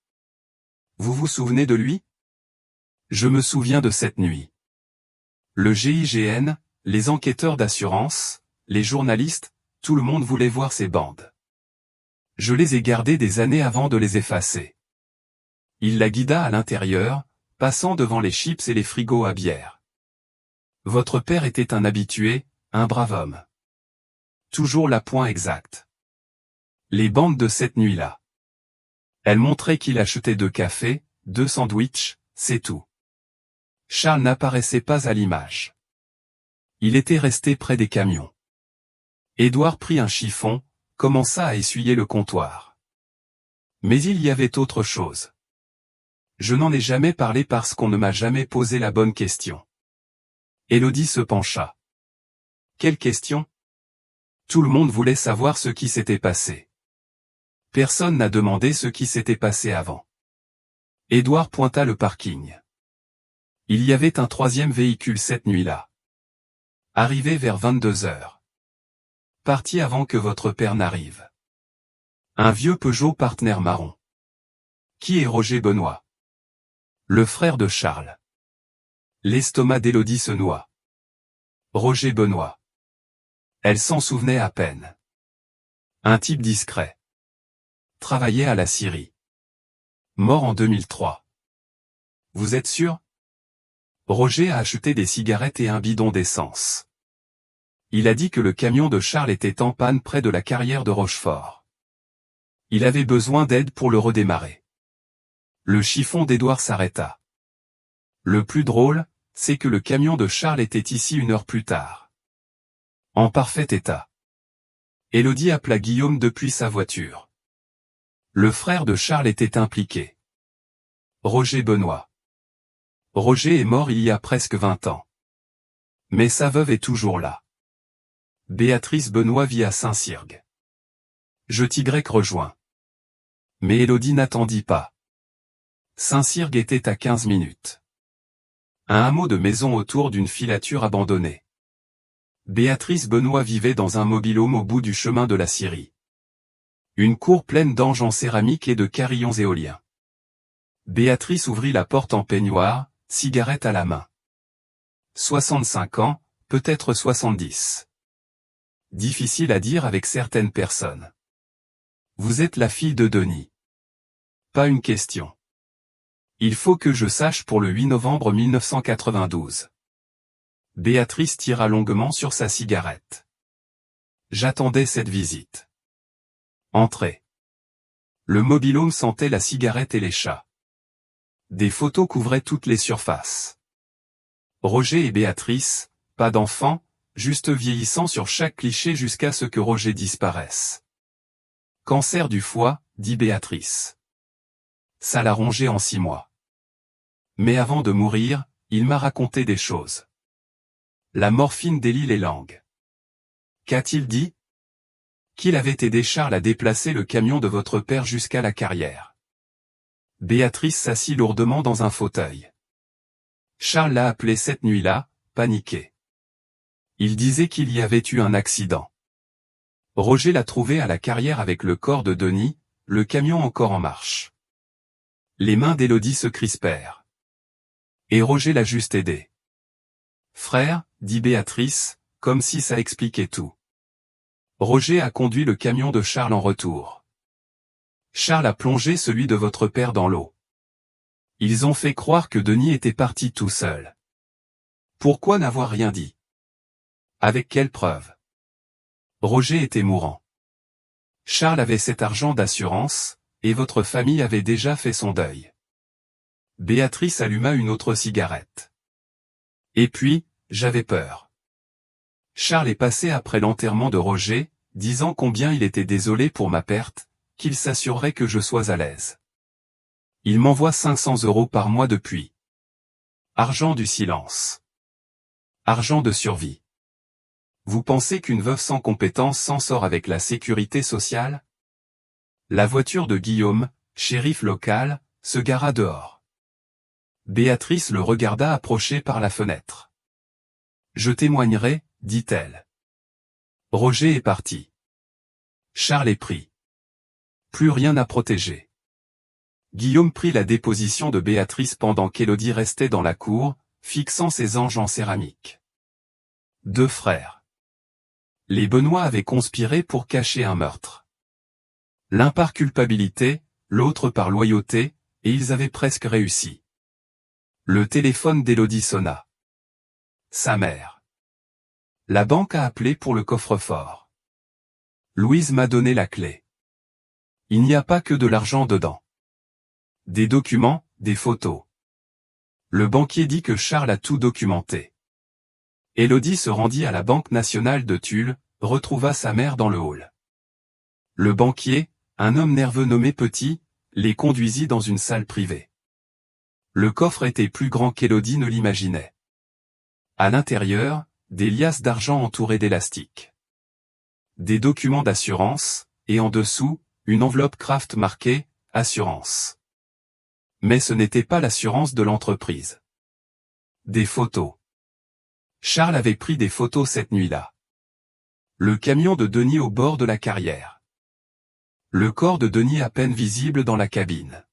Vous vous souvenez de lui? Je me souviens de cette nuit. Le GIGN, les enquêteurs d'assurance, les journalistes, tout le monde voulait voir ces bandes. Je les ai gardées des années avant de les effacer. Il la guida à l'intérieur, passant devant les chips et les frigos à bière. Votre père était un habitué, un brave homme. Toujours la point exacte. Les bandes de cette nuit-là. Elle montrait qu'il achetait 2 cafés, 2 sandwichs, c'est tout. Charles n'apparaissait pas à l'image. Il était resté près des camions. Édouard prit un chiffon, commença à essuyer le comptoir. Mais il y avait autre chose. Je n'en ai jamais parlé parce qu'on ne m'a jamais posé la bonne question. Élodie se pencha. Quelle question? Tout le monde voulait savoir ce qui s'était passé. Personne n'a demandé ce qui s'était passé avant. Édouard pointa le parking. Il y avait un 3e véhicule cette nuit-là. Arrivé vers 22 heures. Parti avant que votre père n'arrive. Un vieux Peugeot Partner marron. Qui est Roger Benoît? Le frère de Charles. L'estomac d'Élodie se noua. Roger Benoît. Elle s'en souvenait à peine. Un type discret. Travaillait à la Syrie. Mort en 2003. Vous êtes sûr? Roger a acheté des cigarettes et un bidon d'essence. Il a dit que le camion de Charles était en panne près de la carrière de Rochefort. Il avait besoin d'aide pour le redémarrer. Le chiffon d'Édouard s'arrêta. Le plus drôle, c'est que le camion de Charles était ici 1 heure plus tard. En parfait état. Élodie appela Guillaume depuis sa voiture. Le frère de Charles était impliqué. Roger Benoît. Roger est mort il y a presque 20 ans. Mais sa veuve est toujours là. Béatrice Benoît vit à Saint-Cyrgue. Je t'y rejoins. Mais Élodie n'attendit pas. Saint-Cyrgue était à 15 minutes. Un hameau de maisons autour d'une filature abandonnée. Béatrice Benoît vivait dans un mobil-home au bout du chemin de la Syrie. Une cour pleine d'anges en céramique et de carillons éoliens. Béatrice ouvrit la porte en peignoir, cigarette à la main. 65 ans, peut-être 70. Difficile à dire avec certaines personnes. Vous êtes la fille de Denis. Pas une question. Il faut que je sache pour le 8 novembre 1992. Béatrice tira longuement sur sa cigarette. J'attendais cette visite. Entrez. Le mobil-home sentait la cigarette et les chats. Des photos couvraient toutes les surfaces. Roger et Béatrice, pas d'enfants, juste vieillissant sur chaque cliché jusqu'à ce que Roger disparaisse. Cancer du foie, dit Béatrice. Ça l'a rongé en 6 mois. Mais avant de mourir, il m'a raconté des choses. La morphine délie les langues. Qu'a-t-il dit? Qu'il avait aidé Charles à déplacer le camion de votre père jusqu'à la carrière. Béatrice s'assit lourdement dans un fauteuil. Charles l'a appelé cette nuit-là, paniqué. Il disait qu'il y avait eu un accident. Roger l'a trouvé à la carrière avec le corps de Denis, le camion encore en marche. Les mains d'Élodie se crispèrent. Et Roger l'a juste aidé. Frère, dit Béatrice, comme si ça expliquait tout. Roger a conduit le camion de Charles en retour. Charles a plongé celui de votre père dans l'eau. Ils ont fait croire que Denis était parti tout seul. Pourquoi n'avoir rien dit? Avec quelle preuve? Roger était mourant. Charles avait cet argent d'assurance, et votre famille avait déjà fait son deuil. Béatrice alluma une autre cigarette. Et puis, j'avais peur. Charles est passé après l'enterrement de Roger, disant combien il était désolé pour ma perte, qu'il s'assurerait que je sois à l'aise. Il m'envoie 500 € par mois depuis. Argent du silence. Argent de survie. Vous pensez qu'une veuve sans compétence s'en sort avec la sécurité sociale? La voiture de Guillaume, shérif local, se gara dehors. Béatrice le regarda approcher par la fenêtre. Je témoignerai, dit-elle. Roger est parti. Charles est pris. Plus rien à protéger. Guillaume prit la déposition de Béatrice pendant qu'Élodie restait dans la cour, fixant ses anges en céramique. 2 frères. Les Benoît avaient conspiré pour cacher un meurtre. L'un par culpabilité, l'autre par loyauté, et ils avaient presque réussi. Le téléphone d'Élodie sonna. Sa mère. La banque a appelé pour le coffre-fort. Louise m'a donné la clé. Il n'y a pas que de l'argent dedans. Des documents, des photos. Le banquier dit que Charles a tout documenté. Élodie se rendit à la Banque nationale de Tulle, retrouva sa mère dans le hall. Le banquier, un homme nerveux nommé Petit, les conduisit dans une salle privée. Le coffre était plus grand qu'Élodie ne l'imaginait. À l'intérieur, des liasses d'argent entourées d'élastiques. Des documents d'assurance, et en dessous, une enveloppe Kraft marquée « Assurance ». Mais ce n'était pas l'assurance de l'entreprise. Des photos. Charles avait pris des photos cette nuit-là. Le camion de Denis au bord de la carrière. Le corps de Denis à peine visible dans la cabine.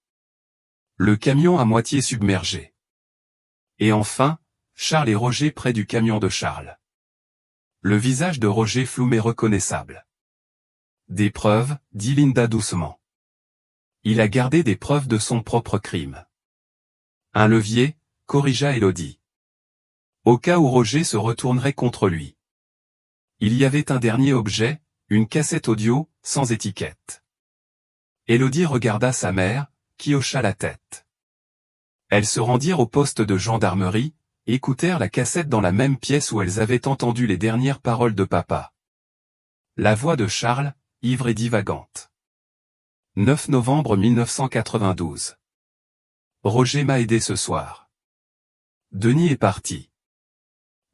Le camion à moitié submergé. Et enfin, Charles et Roger près du camion de Charles. Le visage de Roger flou mais reconnaissable. Des preuves, dit Linda doucement. Il a gardé des preuves de son propre crime. Un levier, corrigea Élodie. Au cas où Roger se retournerait contre lui. Il y avait un dernier objet, une cassette audio, sans étiquette. Élodie regarda sa mère, qui hocha la tête. Elles se rendirent au poste de gendarmerie, écoutèrent la cassette dans la même pièce où elles avaient entendu les dernières paroles de papa. La voix de Charles, ivre et divagante. 9 novembre 1992. Roger m'a aidé ce soir. Denis est parti.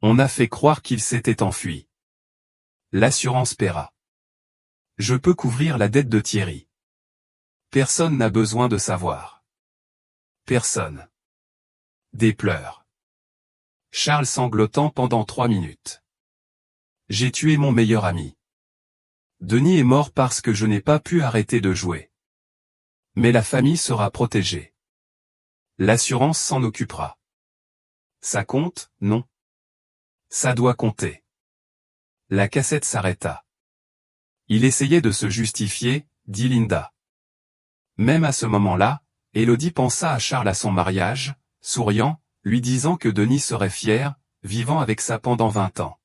On a fait croire qu'il s'était enfui. L'assurance paiera. Je peux couvrir la dette de Thierry. Personne n'a besoin de savoir. Personne. Des pleurs. Charles sanglotant pendant 3 minutes. J'ai tué mon meilleur ami. Denis est mort parce que je n'ai pas pu arrêter de jouer. Mais la famille sera protégée. L'assurance s'en occupera. Ça compte, non? Ça doit compter. La cassette s'arrêta. Il essayait de se justifier, dit Linda. Même à ce moment-là, Élodie pensa à Charles à son mariage, souriant, lui disant que Denis serait fier, vivant avec ça pendant 20 ans.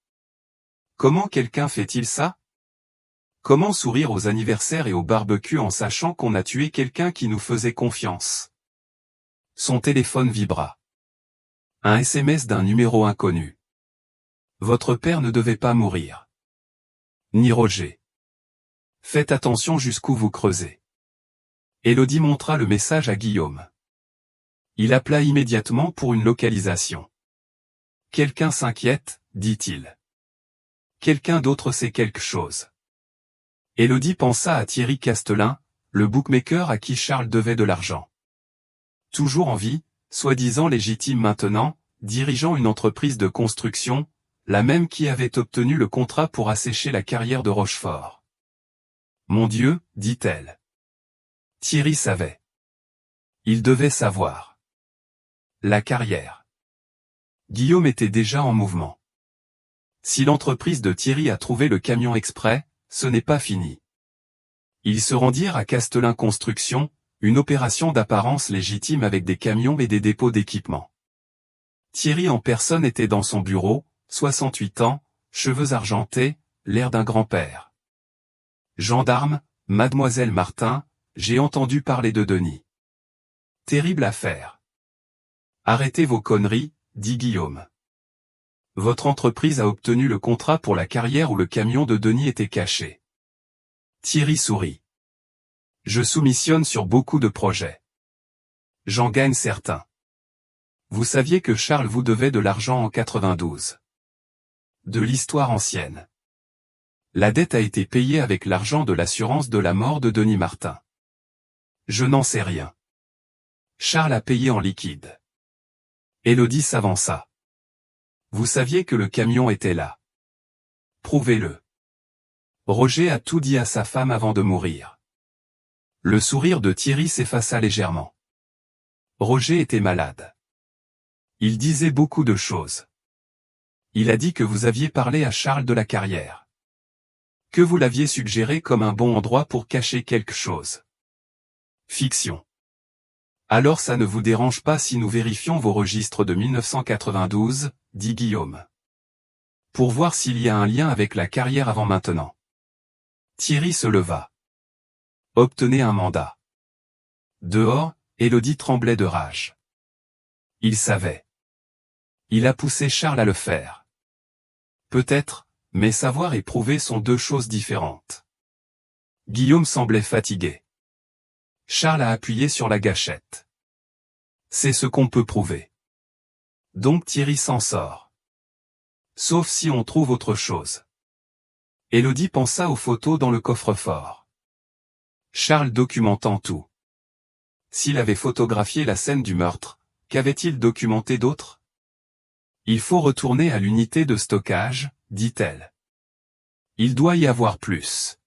Comment quelqu'un fait-il ça? Comment sourire aux anniversaires et au barbecue en sachant qu'on a tué quelqu'un qui nous faisait confiance? Son téléphone vibra. Un SMS d'un numéro inconnu. Votre père ne devait pas mourir. Ni Roger. Faites attention jusqu'où vous creusez. Élodie montra le message à Guillaume. Il appela immédiatement pour une localisation. Quelqu'un s'inquiète, dit-il. Quelqu'un d'autre sait quelque chose. Élodie pensa à Thierry Castelin, le bookmaker à qui Charles devait de l'argent. Toujours en vie, soi-disant légitime maintenant, dirigeant une entreprise de construction, la même qui avait obtenu le contrat pour assécher la carrière de Rochefort. Mon Dieu, dit-elle. Thierry savait. Il devait savoir. La carrière. Guillaume était déjà en mouvement. Si l'entreprise de Thierry a trouvé le camion exprès, ce n'est pas fini. Ils se rendirent à Castelin Construction, une opération d'apparence légitime avec des camions et des dépôts d'équipement. Thierry en personne était dans son bureau, 68 ans, cheveux argentés, l'air d'un grand-père. Gendarme, mademoiselle Martin, j'ai entendu parler de Denis. Terrible affaire. Arrêtez vos conneries, dit Guillaume. Votre entreprise a obtenu le contrat pour la carrière où le camion de Denis était caché. Thierry sourit. Je soumissionne sur beaucoup de projets. J'en gagne certains. Vous saviez que Charles vous devait de l'argent en 92. De l'histoire ancienne. La dette a été payée avec l'argent de l'assurance de la mort de Denis Martin. Je n'en sais rien. Charles a payé en liquide. Élodie s'avança. Vous saviez que le camion était là. Prouvez-le. Roger a tout dit à sa femme avant de mourir. Le sourire de Thierry s'effaça légèrement. Roger était malade. Il disait beaucoup de choses. Il a dit que vous aviez parlé à Charles de la carrière. Que vous l'aviez suggéré comme un bon endroit pour cacher quelque chose. Fiction. Alors ça ne vous dérange pas si nous vérifions vos registres de 1992, dit Guillaume. Pour voir s'il y a un lien avec la carrière avant maintenant. Thierry se leva. Obtenez un mandat. Dehors, Élodie tremblait de rage. Il savait. Il a poussé Charles à le faire. Peut-être, mais savoir et prouver sont deux choses différentes. Guillaume semblait fatigué. Charles a appuyé sur la gâchette. C'est ce qu'on peut prouver. Donc Thierry s'en sort. Sauf si on trouve autre chose. Élodie pensa aux photos dans le coffre-fort. Charles documentant tout. S'il avait photographié la scène du meurtre, qu'avait-il documenté d'autre? Il faut retourner à l'unité de stockage, dit-elle. Il doit y avoir plus.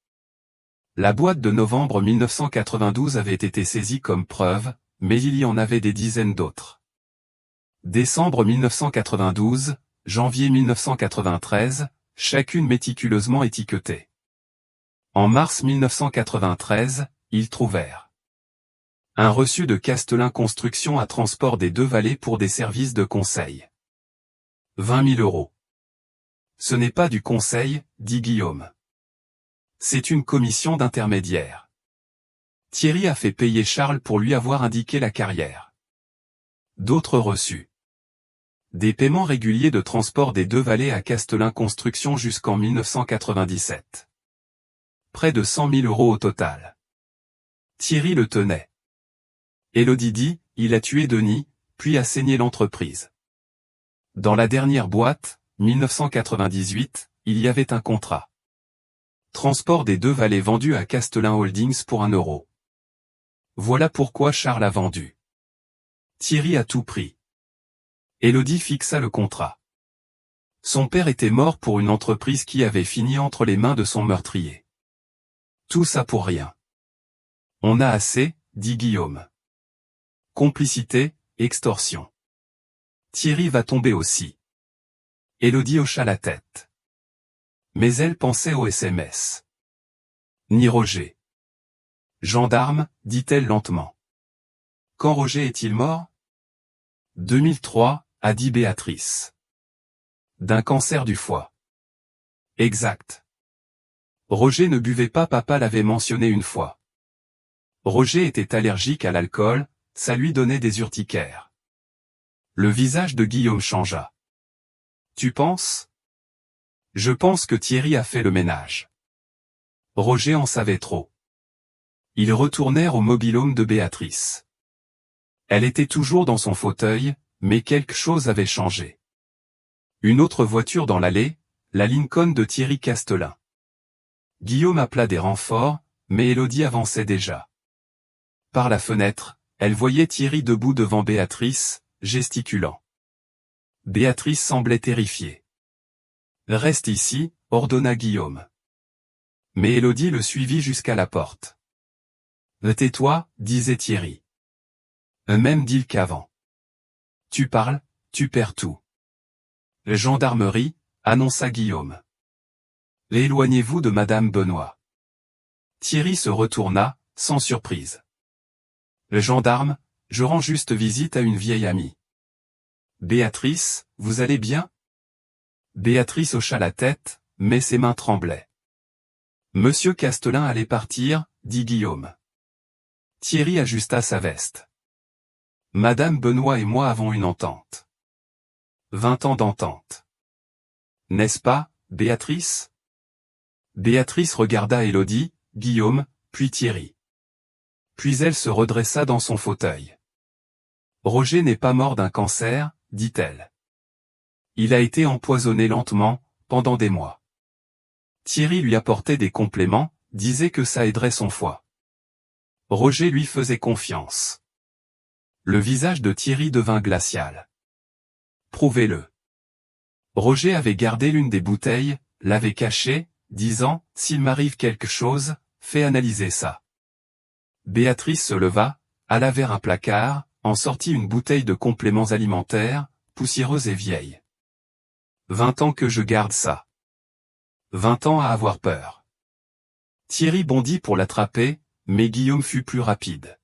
La boîte de novembre 1992 avait été saisie comme preuve, mais il y en avait des dizaines d'autres. Décembre 1992, janvier 1993, chacune méticuleusement étiquetée. En mars 1993, ils trouvèrent un reçu de Castelin Construction à Transport des Deux-Vallées pour des services de conseil. 20 000 €. Ce n'est pas du conseil, dit Guillaume. C'est une commission d'intermédiaire. Thierry a fait payer Charles pour lui avoir indiqué la carrière. D'autres reçus. Des paiements réguliers de transport des Deux-Vallées à Castelin Construction jusqu'en 1997. Près de 100 000 € au total. Thierry le tenait. Élodie dit, il a tué Denis, puis a saigné l'entreprise. Dans la dernière boîte, 1998, il y avait un contrat. Transport des Deux-Vallées vendu à Castelin Holdings pour 1 €. Voilà pourquoi Charles a vendu. Thierry a tout pris. Élodie fixa le contrat. Son père était mort pour une entreprise qui avait fini entre les mains de son meurtrier. Tout ça pour rien. On a assez, dit Guillaume. Complicité, extorsion. Thierry va tomber aussi. Élodie hocha la tête. Mais elle pensait au SMS. Ni Roger. Gendarme, dit-elle lentement. Quand Roger est-il mort? 2003, a dit Béatrice. D'un cancer du foie. Exact. Roger ne buvait pas, papa l'avait mentionné une fois. Roger était allergique à l'alcool, ça lui donnait des urticaires. Le visage de Guillaume changea. Tu penses? Je pense que Thierry a fait le ménage. Roger en savait trop. Ils retournèrent au mobil-home de Béatrice. Elle était toujours dans son fauteuil, mais quelque chose avait changé. Une autre voiture dans l'allée, la Lincoln de Thierry Castelin. Guillaume appela des renforts, mais Élodie avançait déjà. Par la fenêtre, elle voyait Thierry debout devant Béatrice, gesticulant. Béatrice semblait terrifiée. Reste ici, ordonna Guillaume. Mais Élodie le suivit jusqu'à la porte. Tais-toi, disait Thierry. Même deal qu'avant. Tu parles, tu perds tout. Gendarmerie, annonça Guillaume. Éloignez-vous de Madame Benoît. Thierry se retourna, sans surprise. Le gendarme, je rends juste visite à une vieille amie. Béatrice, vous allez bien? Béatrice hocha la tête, mais ses mains tremblaient. Monsieur Castelin allait partir, dit Guillaume. Thierry ajusta sa veste. Madame Benoît et moi avons une entente. 20 ans d'entente. N'est-ce pas, Béatrice? Béatrice regarda Élodie, Guillaume, puis Thierry. Puis elle se redressa dans son fauteuil. Roger n'est pas mort d'un cancer, dit-elle. Il a été empoisonné lentement, pendant des mois. Thierry lui apportait des compléments, disait que ça aiderait son foie. Roger lui faisait confiance. Le visage de Thierry devint glacial. Prouvez-le. Roger avait gardé l'une des bouteilles, l'avait cachée, disant, s'il m'arrive quelque chose, fais analyser ça. Béatrice se leva, alla vers un placard, en sortit une bouteille de compléments alimentaires, poussiéreuse et vieille. 20 ans que je garde ça. 20 ans à avoir peur. Thierry bondit pour l'attraper, mais Guillaume fut plus rapide.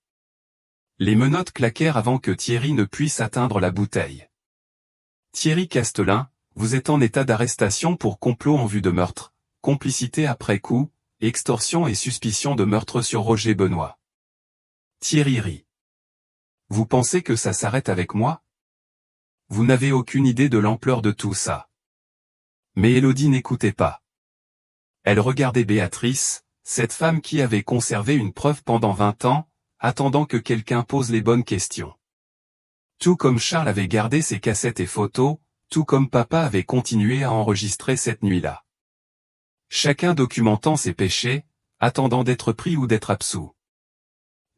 Les menottes claquèrent avant que Thierry ne puisse atteindre la bouteille. Thierry Castelin, vous êtes en état d'arrestation pour complot en vue de meurtre, complicité après coup, extorsion et suspicion de meurtre sur Roger Benoît. Thierry rit. Vous pensez que ça s'arrête avec moi? Vous n'avez aucune idée de l'ampleur de tout ça. Mais Élodie n'écoutait pas. Elle regardait Béatrice, cette femme qui avait conservé une preuve pendant 20 ans, attendant que quelqu'un pose les bonnes questions. Tout comme Charles avait gardé ses cassettes et photos, tout comme papa avait continué à enregistrer cette nuit-là. Chacun documentant ses péchés, attendant d'être pris ou d'être absous.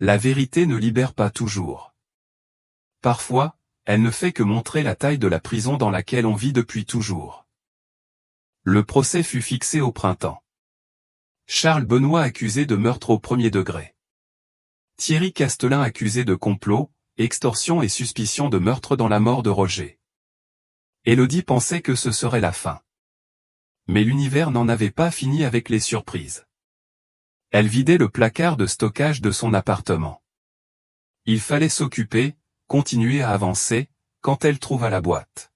La vérité ne libère pas toujours. Parfois, elle ne fait que montrer la taille de la prison dans laquelle on vit depuis toujours. Le procès fut fixé au printemps. Charles Benoît accusé de meurtre au premier degré. Thierry Castelin accusé de complot, extorsion et suspicion de meurtre dans la mort de Roger. Élodie pensait que ce serait la fin. Mais l'univers n'en avait pas fini avec les surprises. Elle vidait le placard de stockage de son appartement. Il fallait s'occuper, continuer à avancer, quand elle trouva la boîte.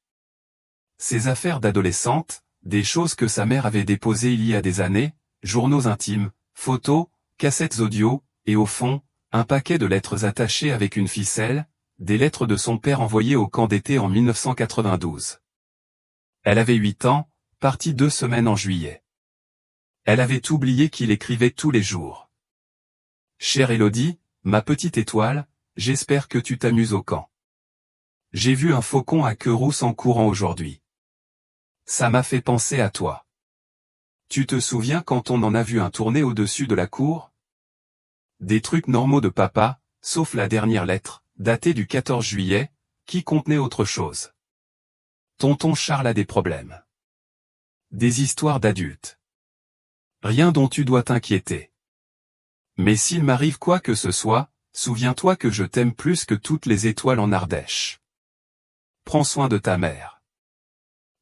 Ses affaires d'adolescente, des choses que sa mère avait déposées il y a des années, journaux intimes, photos, cassettes audio, et au fond, un paquet de lettres attachées avec une ficelle, des lettres de son père envoyées au camp d'été en 1992. Elle avait 8 ans, partie 2 semaines en juillet. Elle avait oublié qu'il écrivait tous les jours. Chère Élodie, ma petite étoile, j'espère que tu t'amuses au camp. J'ai vu un faucon à queue rousse en courant aujourd'hui. Ça m'a fait penser à toi. Tu te souviens quand on en a vu un tourner au-dessus de la cour? Des trucs normaux de papa, sauf la dernière lettre, datée du 14 juillet, qui contenait autre chose. Tonton Charles a des problèmes. Des histoires d'adultes. Rien dont tu dois t'inquiéter. Mais s'il m'arrive quoi que ce soit, souviens-toi que je t'aime plus que toutes les étoiles en Ardèche. Prends soin de ta mère.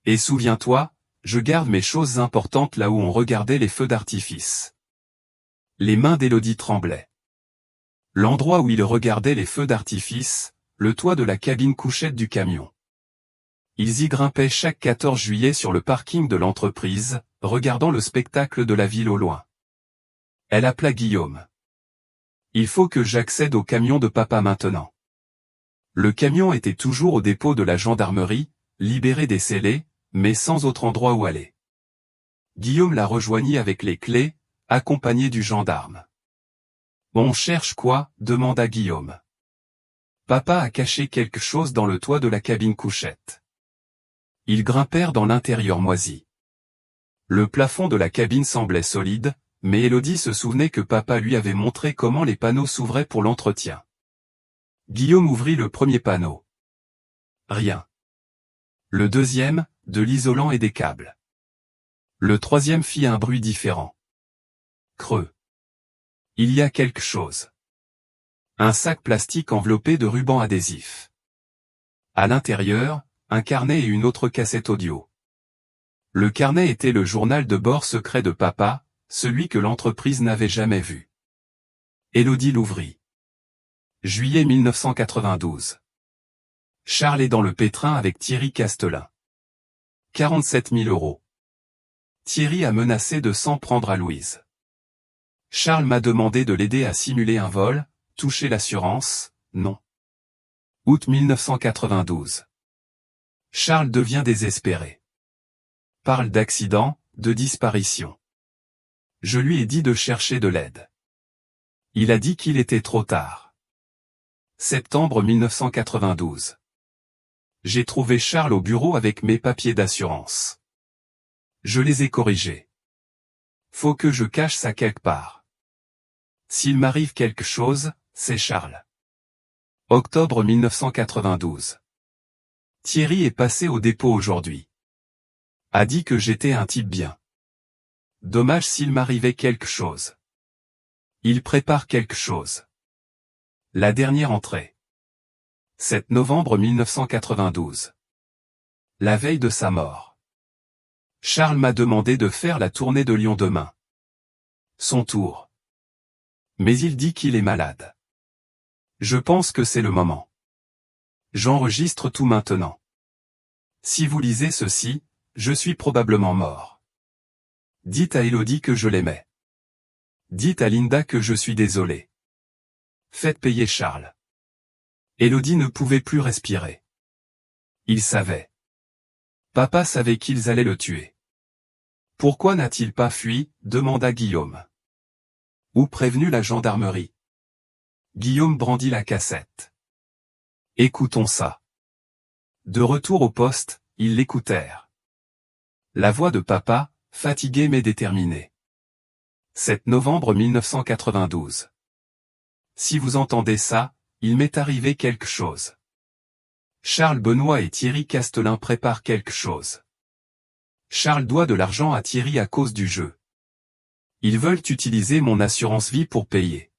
Et souviens-toi, je garde mes choses importantes là où on regardait les feux d'artifice. Les mains d'Élodie tremblaient. L'endroit où il regardait les feux d'artifice, le toit de la cabine couchette du camion. Ils y grimpaient chaque 14 juillet sur le parking de l'entreprise, regardant le spectacle de la ville au loin. Elle appela Guillaume. Il faut que j'accède au camion de papa maintenant. Le camion était toujours au dépôt de la gendarmerie, libéré des scellés, mais sans autre endroit où aller. Guillaume la rejoignit avec les clés, accompagné du gendarme. « On cherche quoi ?» demanda Guillaume. Papa a caché quelque chose dans le toit de la cabine couchette. Ils grimpèrent dans l'intérieur moisi. Le plafond de la cabine semblait solide, mais Élodie se souvenait que papa lui avait montré comment les panneaux s'ouvraient pour l'entretien. Guillaume ouvrit le premier panneau. Rien. Le deuxième, de l'isolant et des câbles. Le troisième fit un bruit différent. Creux. Il y a quelque chose. Un sac plastique enveloppé de ruban adhésif. À l'intérieur, un carnet et une autre cassette audio. Le carnet était le journal de bord secret de papa, celui que l'entreprise n'avait jamais vu. Élodie l'ouvrit. Juillet 1992. Charles est dans le pétrin avec Thierry Castelin. 47 000 €. Thierry a menacé de s'en prendre à Louise. Charles m'a demandé de l'aider à simuler un vol, toucher l'assurance, non. Août 1992. Charles devient désespéré. Parle d'accident, de disparition. Je lui ai dit de chercher de l'aide. Il a dit qu'il était trop tard. Septembre 1992. J'ai trouvé Charles au bureau avec mes papiers d'assurance. Je les ai corrigés. Faut que je cache ça quelque part. S'il m'arrive quelque chose, c'est Charles. Octobre 1992. Thierry est passé au dépôt aujourd'hui. A dit que j'étais un type bien. Dommage s'il m'arrivait quelque chose. Il prépare quelque chose. La dernière entrée. 7 novembre 1992. La veille de sa mort. Charles m'a demandé de faire la tournée de Lyon demain. Son tour. Mais il dit qu'il est malade. Je pense que c'est le moment. J'enregistre tout maintenant. Si vous lisez ceci, je suis probablement mort. Dites à Élodie que je l'aimais. Dites à Linda que je suis désolé. Faites payer Charles. Élodie ne pouvait plus respirer. Il savait. Papa savait qu'ils allaient le tuer. Pourquoi n'a-t-il pas fui, demanda Guillaume. Ou prévenu la gendarmerie. Guillaume brandit la cassette. Écoutons ça. De retour au poste, ils l'écoutèrent. La voix de papa, fatiguée mais déterminée. 7 novembre 1992. Si vous entendez ça, il m'est arrivé quelque chose. Charles Benoît et Thierry Castelin préparent quelque chose. Charles doit de l'argent à Thierry à cause du jeu. Ils veulent utiliser mon assurance vie pour payer.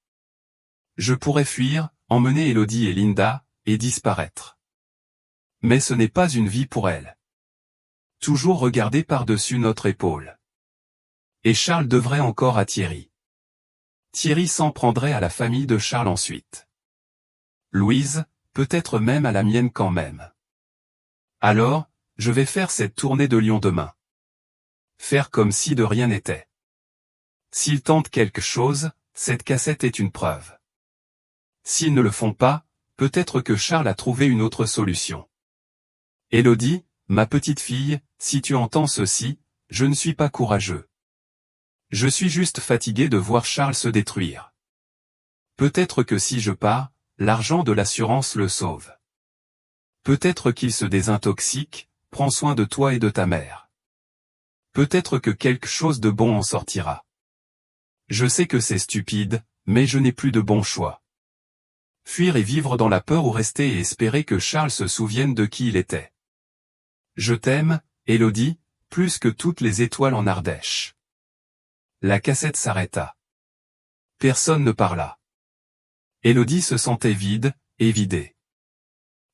Je pourrais fuir, emmener Élodie et Linda, et disparaître. Mais ce n'est pas une vie pour elles. Toujours regarder par-dessus notre épaule. Et Charles devrait encore à Thierry. Thierry s'en prendrait à la famille de Charles ensuite. Louise, peut-être même à la mienne quand même. Alors, je vais faire cette tournée de Lyon demain. Faire comme si de rien n'était. S'ils tentent quelque chose, cette cassette est une preuve. S'ils ne le font pas, peut-être que Charles a trouvé une autre solution. Élodie, ma petite fille, si tu entends ceci, je ne suis pas courageux. Je suis juste fatigué de voir Charles se détruire. Peut-être que si je pars, l'argent de l'assurance le sauve. Peut-être qu'il se désintoxique, prend soin de toi et de ta mère. Peut-être que quelque chose de bon en sortira. Je sais que c'est stupide, mais je n'ai plus de bon choix. Fuir et vivre dans la peur ou rester et espérer que Charles se souvienne de qui il était. Je t'aime, Élodie, plus que toutes les étoiles en Ardèche. La cassette s'arrêta. Personne ne parla. Élodie se sentait vide, et vidée.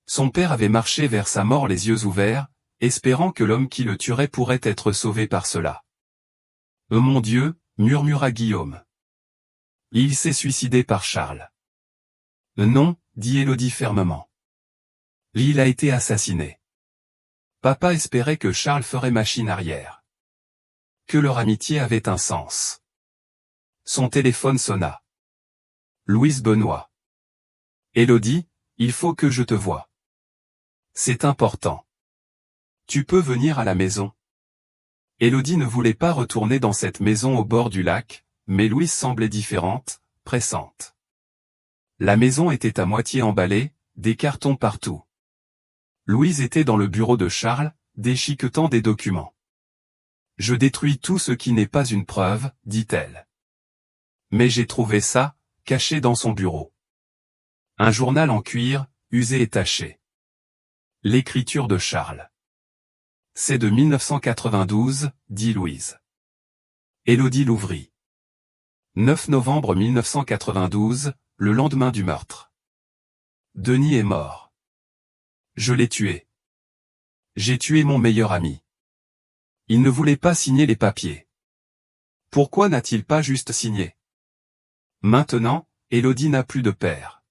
Son père avait marché vers sa mort les yeux ouverts, espérant que l'homme qui le tuerait pourrait être sauvé par cela. « Oh mon Dieu !» murmura Guillaume. Il s'est suicidé par Charles. Non, dit Élodie fermement. Lyle a été assassiné. Papa espérait que Charles ferait machine arrière. Que leur amitié avait un sens. Son téléphone sonna. Louise Benoît. Élodie, il faut que je te voie. C'est important. Tu peux venir à la maison. Élodie ne voulait pas retourner dans cette maison au bord du lac, mais Louise semblait différente, pressante. La maison était à moitié emballée, des cartons partout. Louise était dans le bureau de Charles, déchiquetant des documents. « Je détruis tout ce qui n'est pas une preuve, dit-elle. Mais j'ai trouvé ça, caché dans son bureau. Un journal en cuir, usé et taché. L'écriture de Charles. C'est de 1992, dit Louise. Élodie l'ouvrit. 9 novembre 1992, le lendemain du meurtre. Denis est mort. Je l'ai tué. J'ai tué mon meilleur ami. Il ne voulait pas signer les papiers. Pourquoi n'a-t-il pas juste signé? Maintenant, Élodie n'a plus de père.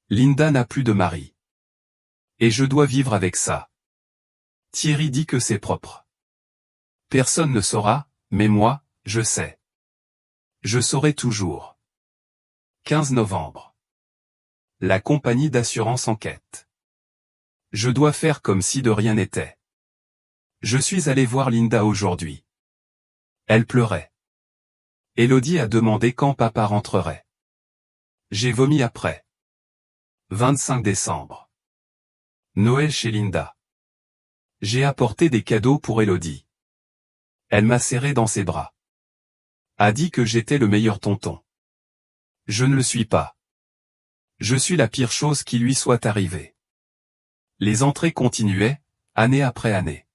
Linda n'a plus de mari. Et je dois vivre avec ça. Thierry dit que c'est propre. Personne ne saura, mais moi, je sais. Je saurai toujours. 15 novembre. La compagnie d'assurance enquête. Je dois faire comme si de rien n'était. Je suis allé voir Linda aujourd'hui. Elle pleurait. Élodie a demandé quand papa rentrerait. J'ai vomi après. 25 décembre. Noël chez Linda. J'ai apporté des cadeaux pour Élodie. Elle m'a serré dans ses bras. A dit que j'étais le meilleur tonton. Je ne le suis pas. Je suis la pire chose qui lui soit arrivée. Les entrées continuaient, année après année.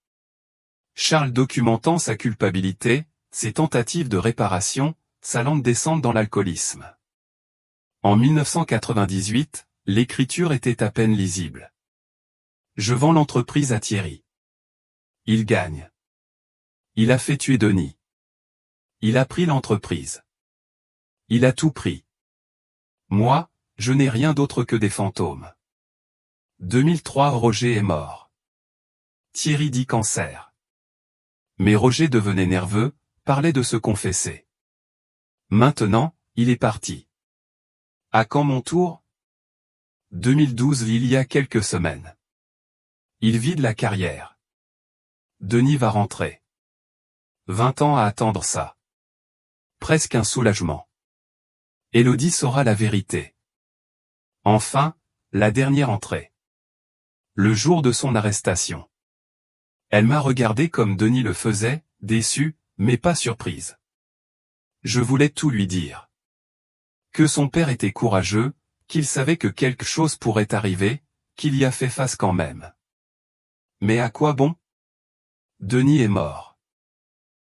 Charles documentant sa culpabilité, ses tentatives de réparation, sa lente descente dans l'alcoolisme. En 1998, l'écriture était à peine lisible. Je vends l'entreprise à Thierry. Il gagne. Il a fait tuer Denis. Il a pris l'entreprise. Il a tout pris. Moi, je n'ai rien d'autre que des fantômes. 2003 Roger est mort. Thierry dit cancer. Mais Roger devenait nerveux, parlait de se confesser. Maintenant, il est parti. À quand mon tour? 2012 il y a quelques semaines. Il vide la carrière. Denis va rentrer. 20 ans à attendre ça. Presque un soulagement. Élodie saura la vérité. Enfin, la dernière entrée. Le jour de son arrestation. Elle m'a regardé comme Denis le faisait, déçu, mais pas surprise. Je voulais tout lui dire. Que son père était courageux, qu'il savait que quelque chose pourrait arriver, qu'il y a fait face quand même. Mais à quoi bon? Denis est mort.